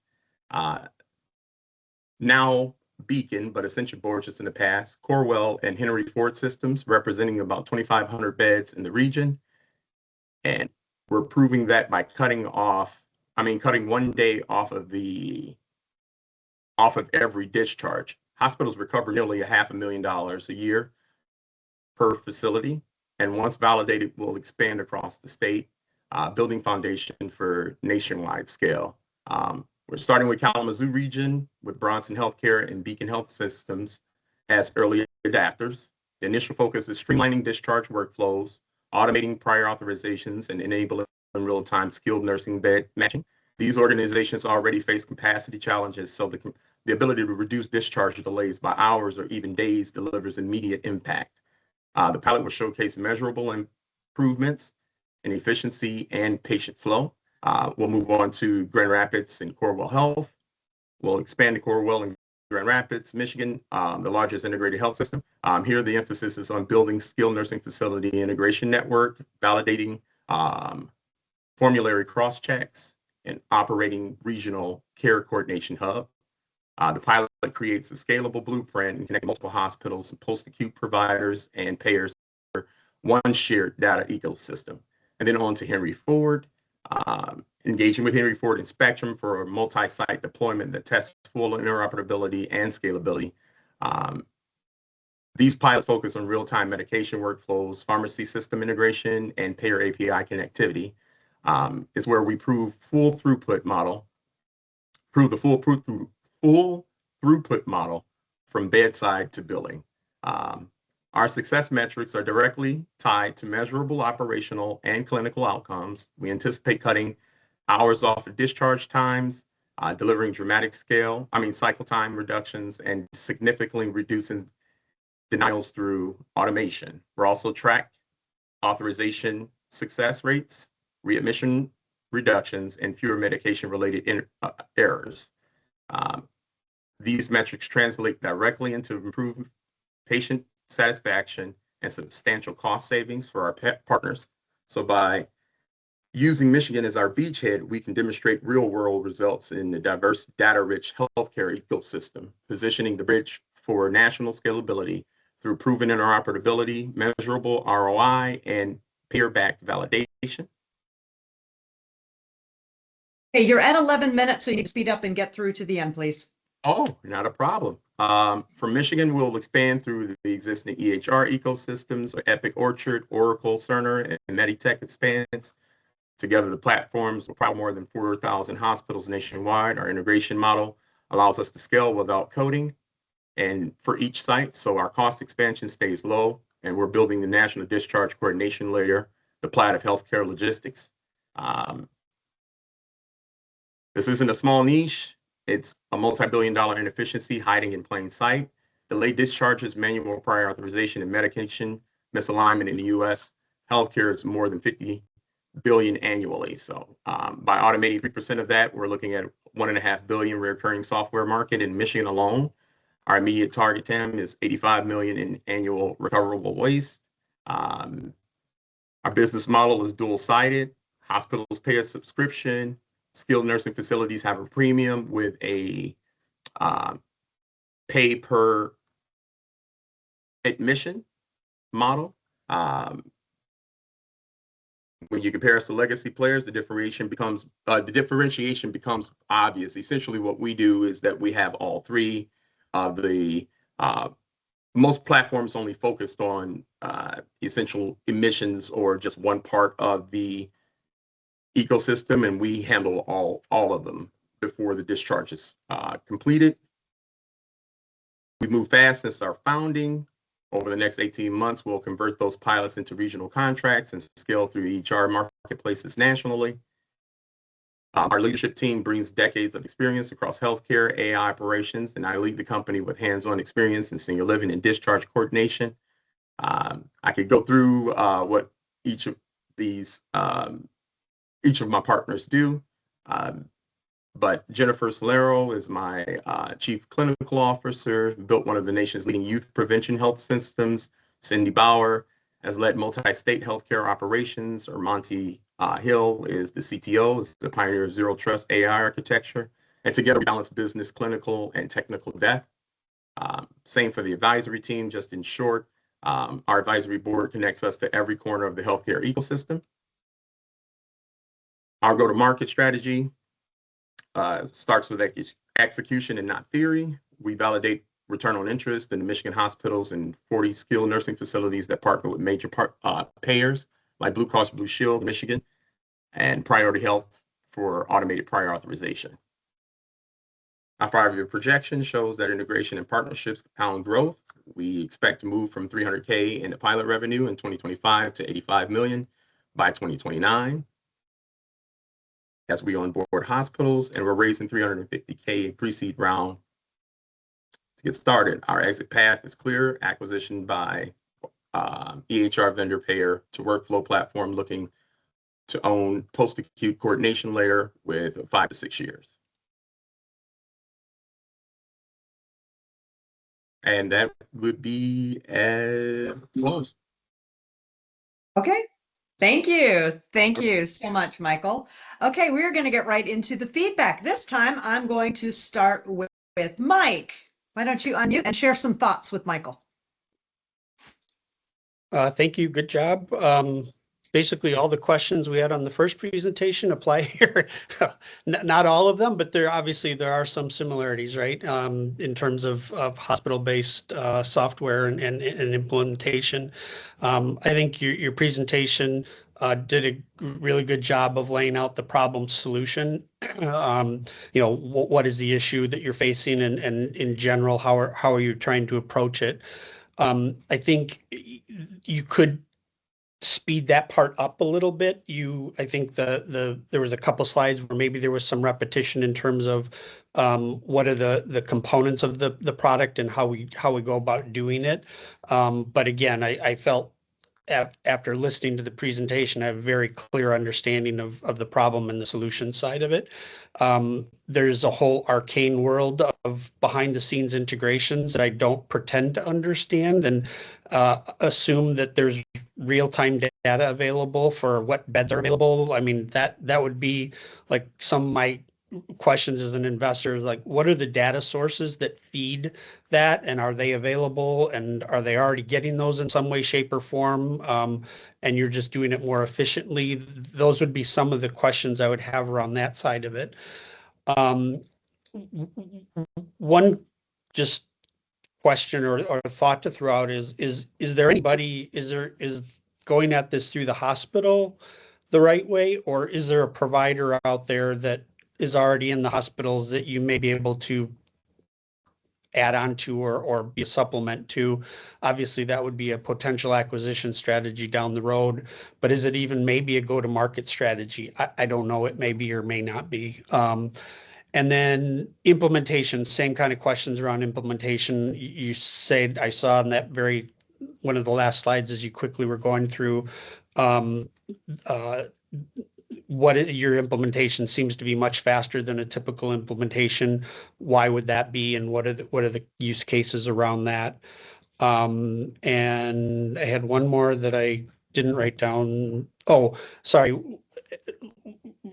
[SPEAKER 6] now Beacon, but essentially Borges in the past, Corwell and Henry Ford systems, representing about 2,500 beds in the region. And we're proving that by cutting 1 day off of every discharge. Hospitals recover nearly $500,000 a year per facility. And once validated, will expand across the state, building foundation for nationwide scale. We're starting with Kalamazoo region with Bronson Healthcare and Beacon Health Systems as early adapters. The initial focus is streamlining discharge workflows, automating prior authorizations, and enabling real-time skilled nursing bed matching. These organizations already face capacity challenges, so the ability to reduce discharge delays by hours or even days delivers immediate impact. The pilot will showcase measurable improvements in efficiency and patient flow. We'll move on to Grand Rapids and Corwell Health. We'll expand to Corwell and Grand Rapids, Michigan, the largest integrated health system. Here, the emphasis is on building skilled nursing facility integration network, validating formulary cross-checks, and operating regional care coordination hub. The pilot creates a scalable blueprint and connecting multiple hospitals, post-acute providers, and payers for one shared data ecosystem. And then on to Henry Ford, engaging with Henry Ford and Spectrum for a multi-site deployment that tests full interoperability and scalability. These pilots focus on real-time medication workflows, pharmacy system integration, and payer API connectivity. Is where we prove the full throughput model from bedside to billing. Our success metrics are directly tied to measurable operational and clinical outcomes. We anticipate cutting hours off of discharge times, delivering dramatic cycle time reductions, and significantly reducing denials through automation. We're also track authorization success rates, readmission reductions, and fewer medication-related errors. These metrics translate directly into improved patient satisfaction and substantial cost savings for our partners. So by using Michigan as our beachhead, we can demonstrate real-world results in the diverse, data-rich healthcare ecosystem, positioning the bridge for national scalability through proven interoperability, measurable ROI, and payer-backed validation.
[SPEAKER 1] Hey, you're at 11 minutes, so you can speed up and get through to the end, please.
[SPEAKER 6] Oh, not a problem. From Michigan, we'll expand through the existing EHR ecosystems, Epic Orchard, Oracle, Cerner, and Meditech expands. Together, the platforms will power more than 4,000 hospitals nationwide. Our integration model allows us to scale without coding and for each site, so our cost expansion stays low, and we're building the national discharge coordination layer, the Plaid of healthcare logistics. This isn't a small niche. It's a multi-billion-dollar inefficiency hiding in plain sight. Delayed discharges, manual prior authorization, and medication misalignment in the U.S. Healthcare is more than $50 billion annually. So by automating 3% of that, we're looking at $1.5 billion recurring software market in Michigan alone. Our immediate target TAM is $85 million in annual recoverable waste. Our business model is dual-sided. Hospitals pay a subscription. Skilled nursing facilities have a premium with a pay per admission model. When you compare us to legacy players, the differentiation becomes obvious. Essentially, what we do is that we have all three of the most platforms only focused on essential emissions or just one part of the ecosystem, and we handle all of them before the discharge is completed. We've moved fast since our founding. Over the next 18 months, we'll convert those pilots into regional contracts and scale through EHR marketplaces nationally. Our leadership team brings decades of experience across healthcare, AI operations, and I lead the company with hands-on experience in senior living and discharge coordination. I could go through what each of my partners do, but Jennifer Solero is my Chief Clinical Officer, built one of the nation's leading youth prevention health systems. Cindy Bauer has led multi-state healthcare operations. Or Monty Hill is the CTO, is the pioneer of zero trust AI architecture. And together we balance business, clinical, and technical depth. Same for the advisory team. Just in short, our advisory board connects us to every corner of the healthcare ecosystem. Our go-to-market strategy starts with execution and not theory. We validate return on interest in the Michigan hospitals and 40 skilled nursing facilities that partner with major payers like Blue Cross Blue Shield, Michigan, and Priority Health for automated prior authorization. Our 5-year projection shows that integration and partnerships compound growth. We expect to move from $300K in the pilot revenue in 2025 to $85 million by 2029. As we onboard hospitals, and we're raising $350K in pre-seed round to get started. Our exit path is clear: acquisition by EHR vendor payer to workflow platform looking to own post-acute coordination layer with 5 to 6 years. And that would be close.
[SPEAKER 1] Okay. Thank you. Thank you so much, Michael. Okay, we're going to get right into the feedback. This time I'm going to start with Mike. Why don't you unmute and share some thoughts with Michael?
[SPEAKER 2] Thank you. Good job. Basically, all the questions we had on the first presentation apply here. Not all of them, but there are some similarities, right? In terms of hospital-based software and implementation. I think your presentation did a really good job of laying out the problem solution. What is the issue that you're facing, and in general, how are you trying to approach it? I think you could speed that part up a little bit. I think there was a couple slides where maybe there was some repetition in terms of what are the components of the product and how we go about doing it. But again, I felt after listening to the presentation, I have a very clear understanding of the problem and the solution side of it. There's a whole arcane world of behind the scenes integrations that I don't pretend to understand, and assume that there's real-time data available for what beds are available. I mean, that would be like some of my questions as an investor, like what are the data sources that feed that, and are they available, and are they already getting those in some way, shape, or form, and you're just doing it more efficiently? Those would be some of the questions I would have around that side of it. One just question or thought to throw out is going at this through the hospital the right way, or is there a provider out there that is already in the hospitals that you may be able to add on to or be a supplement to? Obviously, that would be a potential acquisition strategy down the road, but is it even maybe a go-to-market strategy? I don't know. It may be or may not be. And then implementation, same kind of questions around implementation. You said, I saw in that one of the last slides as you quickly were going through, your implementation seems to be much faster than a typical implementation. Why would that be, and what are the use cases around that? And I had one more that I didn't write down. Oh, sorry.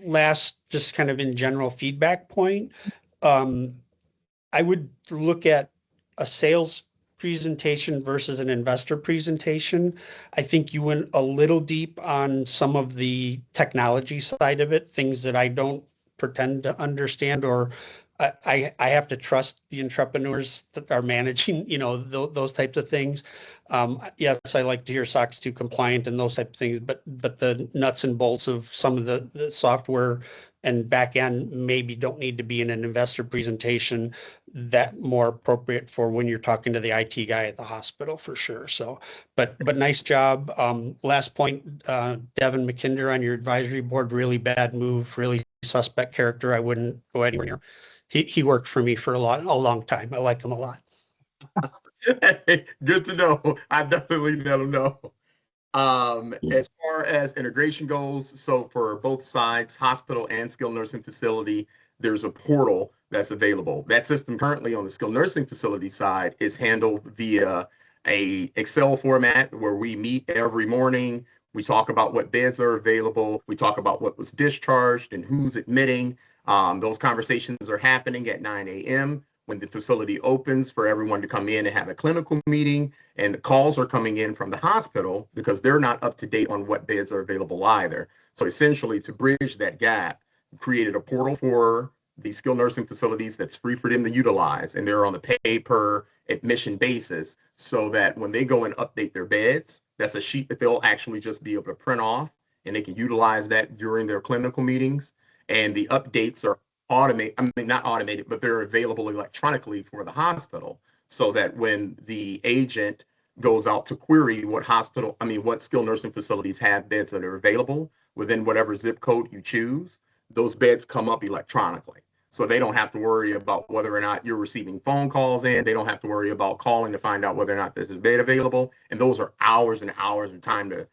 [SPEAKER 2] Last, just kind of in general feedback point, I would look at a sales presentation versus an investor presentation. I think you went a little deep on some of the technology side of it, things that I don't pretend to understand, or I have to trust the entrepreneurs that are managing, those types of things. Yes, I like to hear SOX 2 compliant and those type of things, but the nuts and bolts of some of the software and back end maybe don't need to be in an investor presentation. That more appropriate for when you're talking to the IT guy at the hospital for sure. So, but nice job. Last point, Devin McKinder on your advisory board, really bad move, really suspect character. I wouldn't go anywhere near. He worked for me for a long time. I like him a lot.
[SPEAKER 6] Good to know. I definitely let him know. As far as integration goes, so for both sides, hospital and skilled nursing facility, there's a portal that's available. That system currently on the skilled nursing facility side is handled via a Excel format where we meet every morning. We talk about what beds are available. We talk about what was discharged and who's admitting. Those conversations are happening at 9 a.m. when the facility opens for everyone to come in and have a clinical meeting. And the calls are coming in from the hospital because they're not up to date on what beds are available either. So essentially, to bridge that gap, we created a portal for the skilled nursing facilities that's free for them to utilize. And they're on a pay per admission basis so that when they go and update their beds, that's a sheet that they'll actually just be able to print off and they can utilize that during their clinical meetings. And the updates are not automated, but they're available electronically for the hospital so that when the agent goes out to query what skilled nursing facilities have beds that are available within whatever zip code you choose, those beds come up electronically. So they don't have to worry about whether or not you're receiving phone calls in. They don't have to worry about calling to find out whether or not there's a bed available. And those are hours and hours of time to,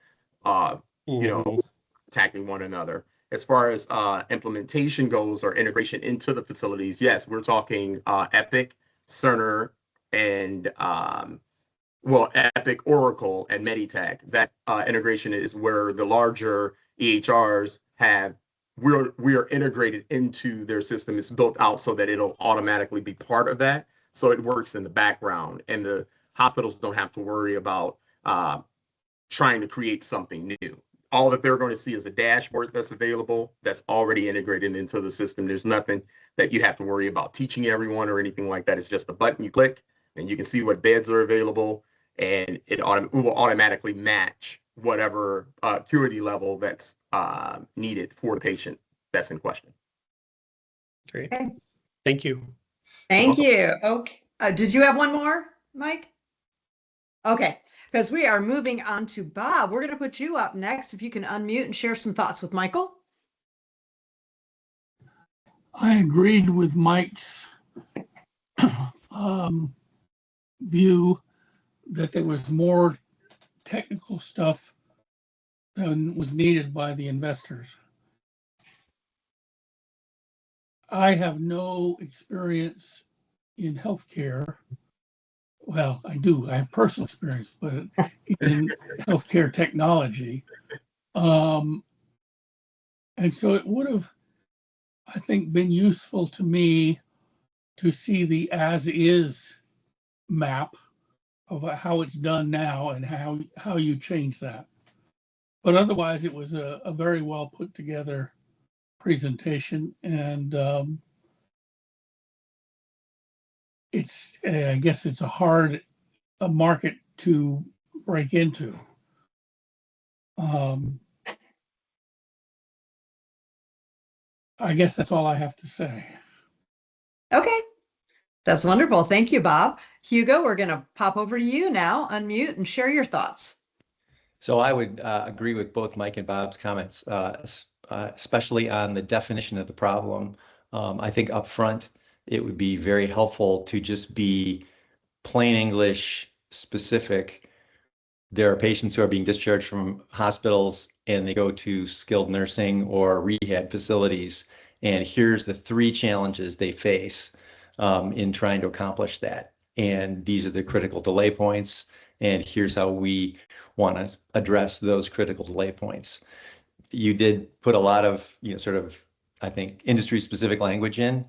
[SPEAKER 6] attacking one another. As far as implementation goes or integration into the facilities, yes, we're talking Epic, Cerner, and Epic, Oracle, and Meditech. That integration is where the larger EHRs have. We are integrated into their system. It's built out so that it'll automatically be part of that. So it works in the background, and the hospitals don't have to worry about trying to create something new. All that they're going to see is a dashboard that's available that's already integrated into the system. There's nothing that you have to worry about teaching everyone or anything like that. It's just a button you click and you can see what beds are available, and it will automatically match whatever acuity level that's needed for the patient that's in question.
[SPEAKER 2] Great.
[SPEAKER 1] Okay.
[SPEAKER 2] Thank you.
[SPEAKER 1] Thank you. Okay. Did you have one more, Mike? Okay. Because we are moving on to Bob. We're going to put you up next. If you can unmute and share some thoughts with Michael.
[SPEAKER 4] I agreed with Mike's view that there was more technical stuff than was needed by the investors. I have no experience in healthcare. Well, I do. I have personal experience, but in healthcare technology. And so it would have, I think, been useful to me to see the as-is map of how it's done now and how you change that. But otherwise, it was a very well put together presentation, and I guess it's a hard market to break into. I guess that's all I have to say.
[SPEAKER 1] Okay. That's wonderful. Thank you, Bob. Hugo, we're going to pop over to you now, unmute and share your thoughts.
[SPEAKER 3] So I would agree with both Mike and Bob's comments, especially on the definition of the problem. I think up front, it would be very helpful to just be plain English specific. There are patients who are being discharged from hospitals and they go to skilled nursing or rehab facilities. And here's the 3 challenges they face in trying to accomplish that. And these are the critical delay points. And here's how we want to address those critical delay points. You did put a lot of, I think, industry specific language in.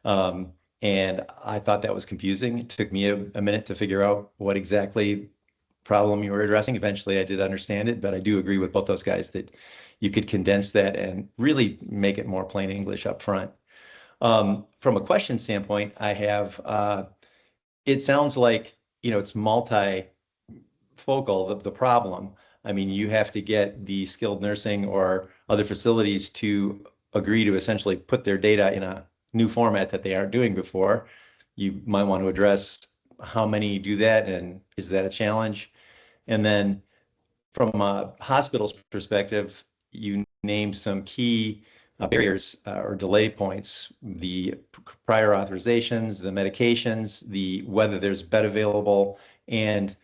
[SPEAKER 3] And I thought that was confusing. It took me a minute to figure out what exactly problem you were addressing. Eventually I did understand it, but I do agree with both those guys that you could condense that and really make it more plain English up front. From a question standpoint, I have, it sounds like, it's multifocal, the problem. I mean, you have to get the skilled nursing or other facilities to agree to essentially put their data in a new format that they aren't doing before. You might want to address how many do that, and is that a challenge? And then from a hospital's perspective, you named some key barriers or delay points, the prior authorizations, the medications, the whether there's bed available, and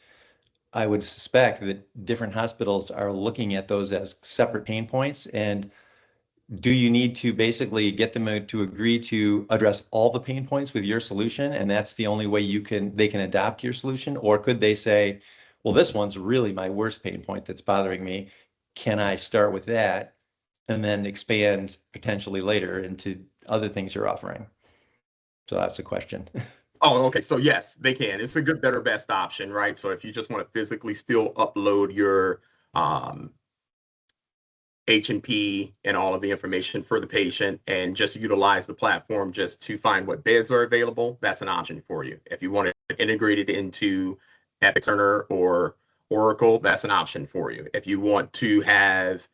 [SPEAKER 3] I would suspect that different hospitals are looking at those as separate pain points. And do you need to basically get them to agree to address all the pain points with your solution, and that's the only way they can adapt your solution? Or could they say, well, this one's really my worst pain point that's bothering me. Can I start with that and then expand potentially later into other things you're offering? So that's a question.
[SPEAKER 6] Oh, okay. So yes, they can. It's a good, better, best option, right? So if you just want to physically still upload your H&P and all of the information for the patient and just utilize the platform just to find what beds are available, that's an option for you. If you want it integrated into Epic Cerner or Oracle, that's an option for you. If you want to have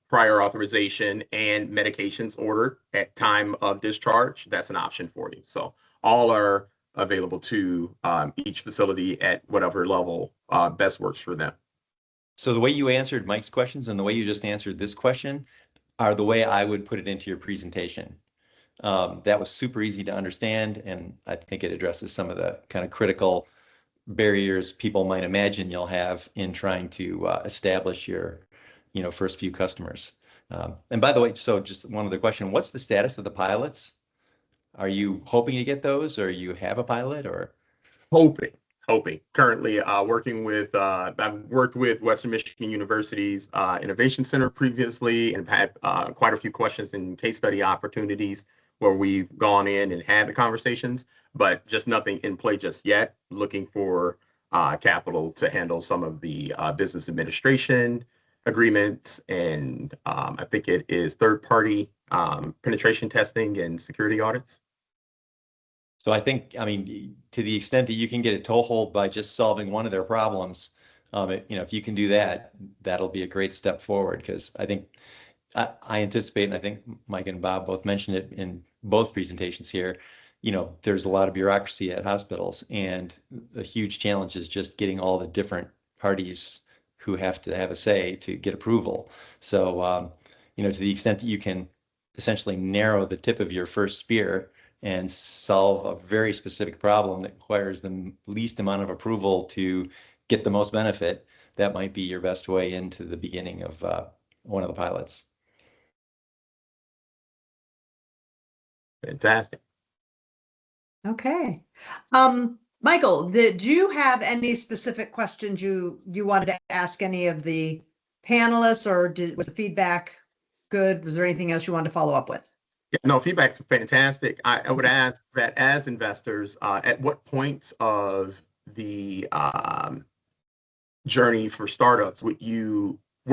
[SPEAKER 6] prior authorization and medications ordered at time of discharge, that's an option for you. So all are available to each facility at whatever level best works for them.
[SPEAKER 3] So the way you answered Mike's questions and the way you just answered this question are the way I would put it into your presentation. That was super easy to understand, and I think it addresses some of the kind of critical barriers people might imagine you'll have in trying to establish your, first few customers. And by the way, so just one other question: what's the status of the pilots? Are you hoping to get those, or you have a pilot, or?
[SPEAKER 6] Hoping. Currently working with, I've worked with Western Michigan University's Innovation Center previously, and had quite a few questions and case study opportunities where we've gone in and had the conversations, but just nothing in play just yet. Looking for capital to handle some of the business administration agreements, and I think it is third-party penetration testing and security audits.
[SPEAKER 3] So I think, to the extent that you can get a toehold by just solving one of their problems, if you can do that, that'll be a great step forward. Because I think I anticipate, and I think Mike and Bob both mentioned it in both presentations here, there's a lot of bureaucracy at hospitals, and a huge challenge is just getting all the different parties who have to have a say to get approval. So, to the extent that you can essentially narrow the tip of your first spear and solve a very specific problem that requires the least amount of approval to get the most benefit, that might be your best way into the beginning of one of the pilots.
[SPEAKER 6] Fantastic.
[SPEAKER 1] Okay. Michael, do you have any specific questions you wanted to ask any of the panelists, or was the feedback good? Was there anything else you wanted to follow up with?
[SPEAKER 6] Yeah, no, feedback's fantastic. I would ask that as investors, at what points of the journey for startups where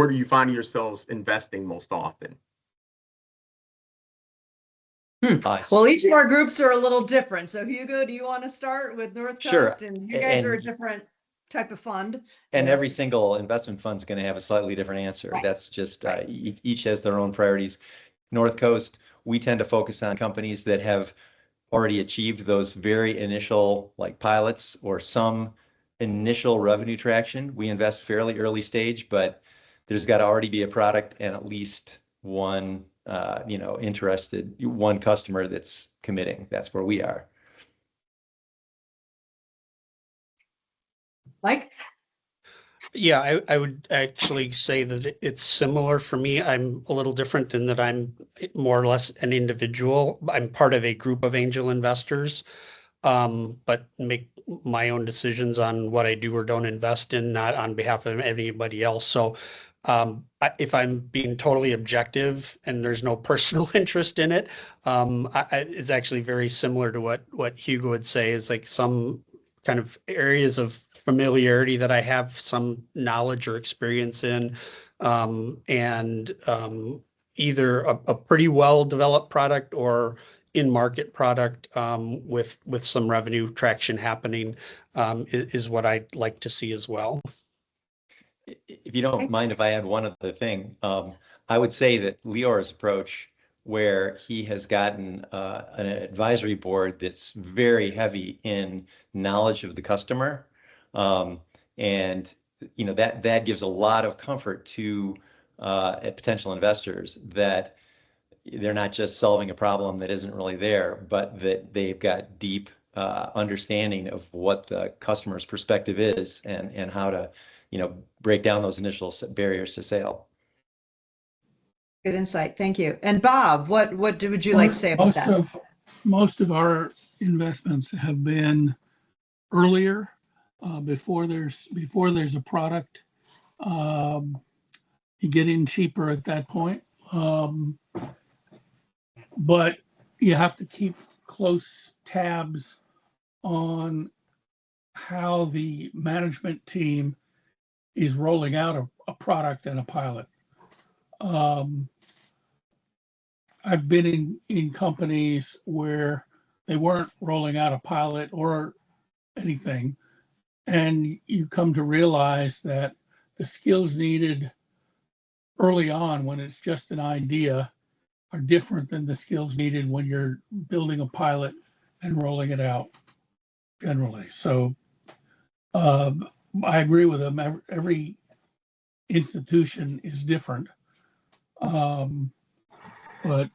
[SPEAKER 6] do you find yourselves investing most often?
[SPEAKER 1] Well, each of our groups are a little different. So Hugo, do you want to start with North Coast?
[SPEAKER 3] Sure.
[SPEAKER 1] And you guys are a different type of fund.
[SPEAKER 3] And every single investment fund is going to have a slightly different answer.
[SPEAKER 1] Right.
[SPEAKER 3] That's just each has their own priorities. North Coast, we tend to focus on companies that have already achieved those very initial pilots or some initial revenue traction. We invest fairly early stage, but there's got to already be a product and at least one one customer that's committing. That's where we are.
[SPEAKER 1] Mike?
[SPEAKER 2] Yeah, I would actually say that it's similar for me. I'm a little different in that I'm more or less an individual. I'm part of a group of angel investors, but make my own decisions on what I do or don't invest in, not on behalf of anybody else. So if I'm being totally objective and there's no personal interest in it, it's actually very similar to what Hugo would say is like some kind of areas of familiarity that I have some knowledge or experience in, and either a pretty well developed product or in-market product with some revenue traction happening is what I'd like to see as well.
[SPEAKER 3] If you don't mind if I add one other thing, I would say that Lior's approach, where he has gotten an advisory board that's very heavy in knowledge of the customer, and that gives a lot of comfort to potential investors that they're not just solving a problem that isn't really there, but that they've got deep understanding of what the customer's perspective is and how to break down those initial barriers to sale.
[SPEAKER 1] Good insight. Thank you. And Bob, what would you like to say about that?
[SPEAKER 4] Most of our investments have been earlier, before there's a product. You get in cheaper at that point. But you have to keep close tabs on how the management team is rolling out a product and a pilot. I've been in companies where they weren't rolling out a pilot or anything, and you come to realize that the skills needed early on when it's just an idea are different than the skills needed when you're building a pilot and rolling it out generally. So I agree with them. Every institution is different. But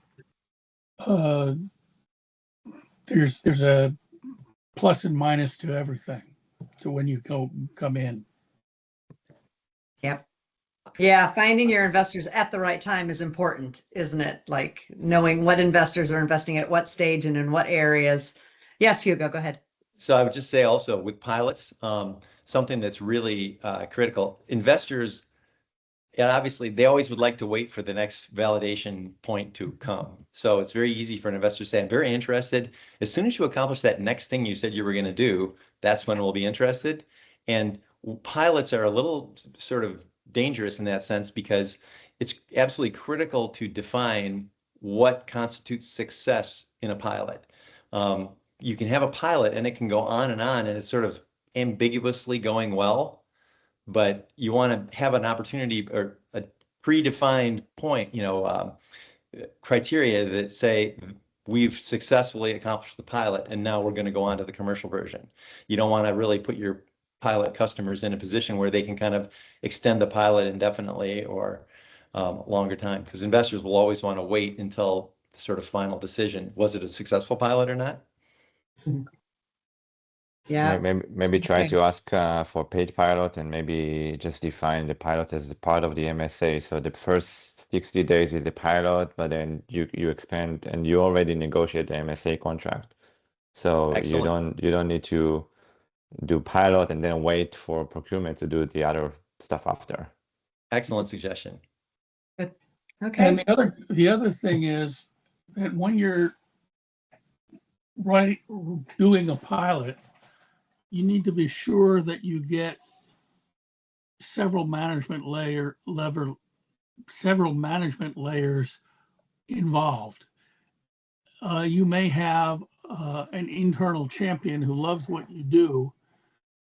[SPEAKER 4] there's a plus and minus to everything, to when you come in.
[SPEAKER 1] Yep. Yeah, finding your investors at the right time is important, isn't it? Like knowing what investors are investing at what stage and in what areas. Yes, Hugo, go ahead.
[SPEAKER 3] So I would just say also with pilots, something that's really critical. Investors, and obviously they always would like to wait for the next validation point to come. So it's very easy for an investor to say, I'm very interested. As soon as you accomplish that next thing you said you were going to do, that's when we'll be interested. And pilots are a little sort of dangerous in that sense, because it's absolutely critical to define what constitutes success in a pilot. You can have a pilot and it can go on and it's sort of ambiguously going well, but you want to have an opportunity or a predefined point, criteria that say we've successfully accomplished the pilot and now we're going to go on to the commercial version. You don't want to really put your pilot customers in a position where they can kind of extend the pilot indefinitely or longer time, because investors will always want to wait until the sort of final decision. Was it a successful pilot or not?
[SPEAKER 1] Yeah.
[SPEAKER 5] Maybe try to ask for paid pilot, and maybe just define the pilot as a part of the MSA. So the first 60 days is the pilot, but then you expand and you already negotiate the MSA contract. So
[SPEAKER 3] Excellent.
[SPEAKER 5] you don't need to do pilot and then wait for procurement to do the other stuff after.
[SPEAKER 3] Excellent suggestion.
[SPEAKER 1] Okay.
[SPEAKER 4] And the other thing is that when you're doing a pilot, you need to be sure that you get several management layers involved. You may have an internal champion who loves what you do,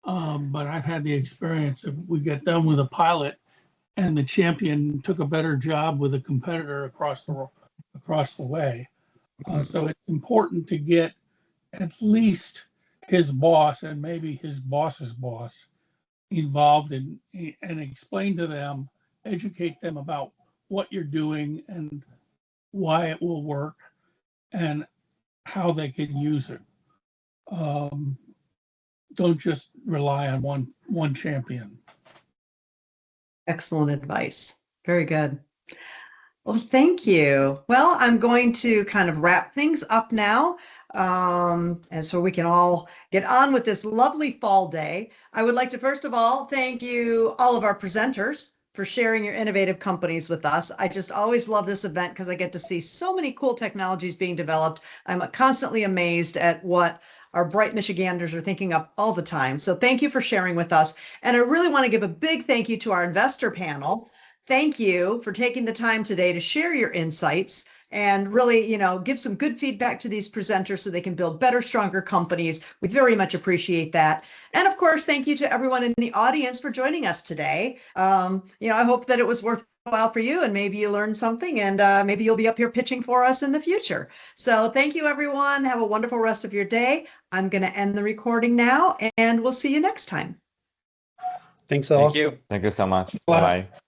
[SPEAKER 4] but I've had the experience of we get done with a pilot and the champion took a better job with a competitor across the way. So it's important to get at least his boss and maybe his boss's boss involved and explain to them, educate them about what you're doing and why it will work and how they can use it. Don't just rely on one champion.
[SPEAKER 1] Excellent advice. Very good. Well, thank you. Well, I'm going to kind of wrap things up now. And so we can all get on with this lovely fall day. I would like to, first of all, thank you, all of our presenters, for sharing your innovative companies with us. I just always love this event because I get to see so many cool technologies being developed. I'm constantly amazed at what our bright Michiganders are thinking up all the time. So thank you for sharing with us. And I really want to give a big thank you to our investor panel. Thank you for taking the time today to share your insights and really, give some good feedback to these presenters so they can build better, stronger companies. We very much appreciate that. And of course, thank you to everyone in the audience for joining us today. I hope that it was worthwhile for you, and maybe you learned something, and maybe you'll be up here pitching for us in the future. So thank you, everyone. Have a wonderful rest of your day. I'm going to end the recording now, and we'll see you next time.
[SPEAKER 2] Thanks all.
[SPEAKER 3] Thank you.
[SPEAKER 5] Thank you so much.
[SPEAKER 4] Bye.
[SPEAKER 5] Bye-bye.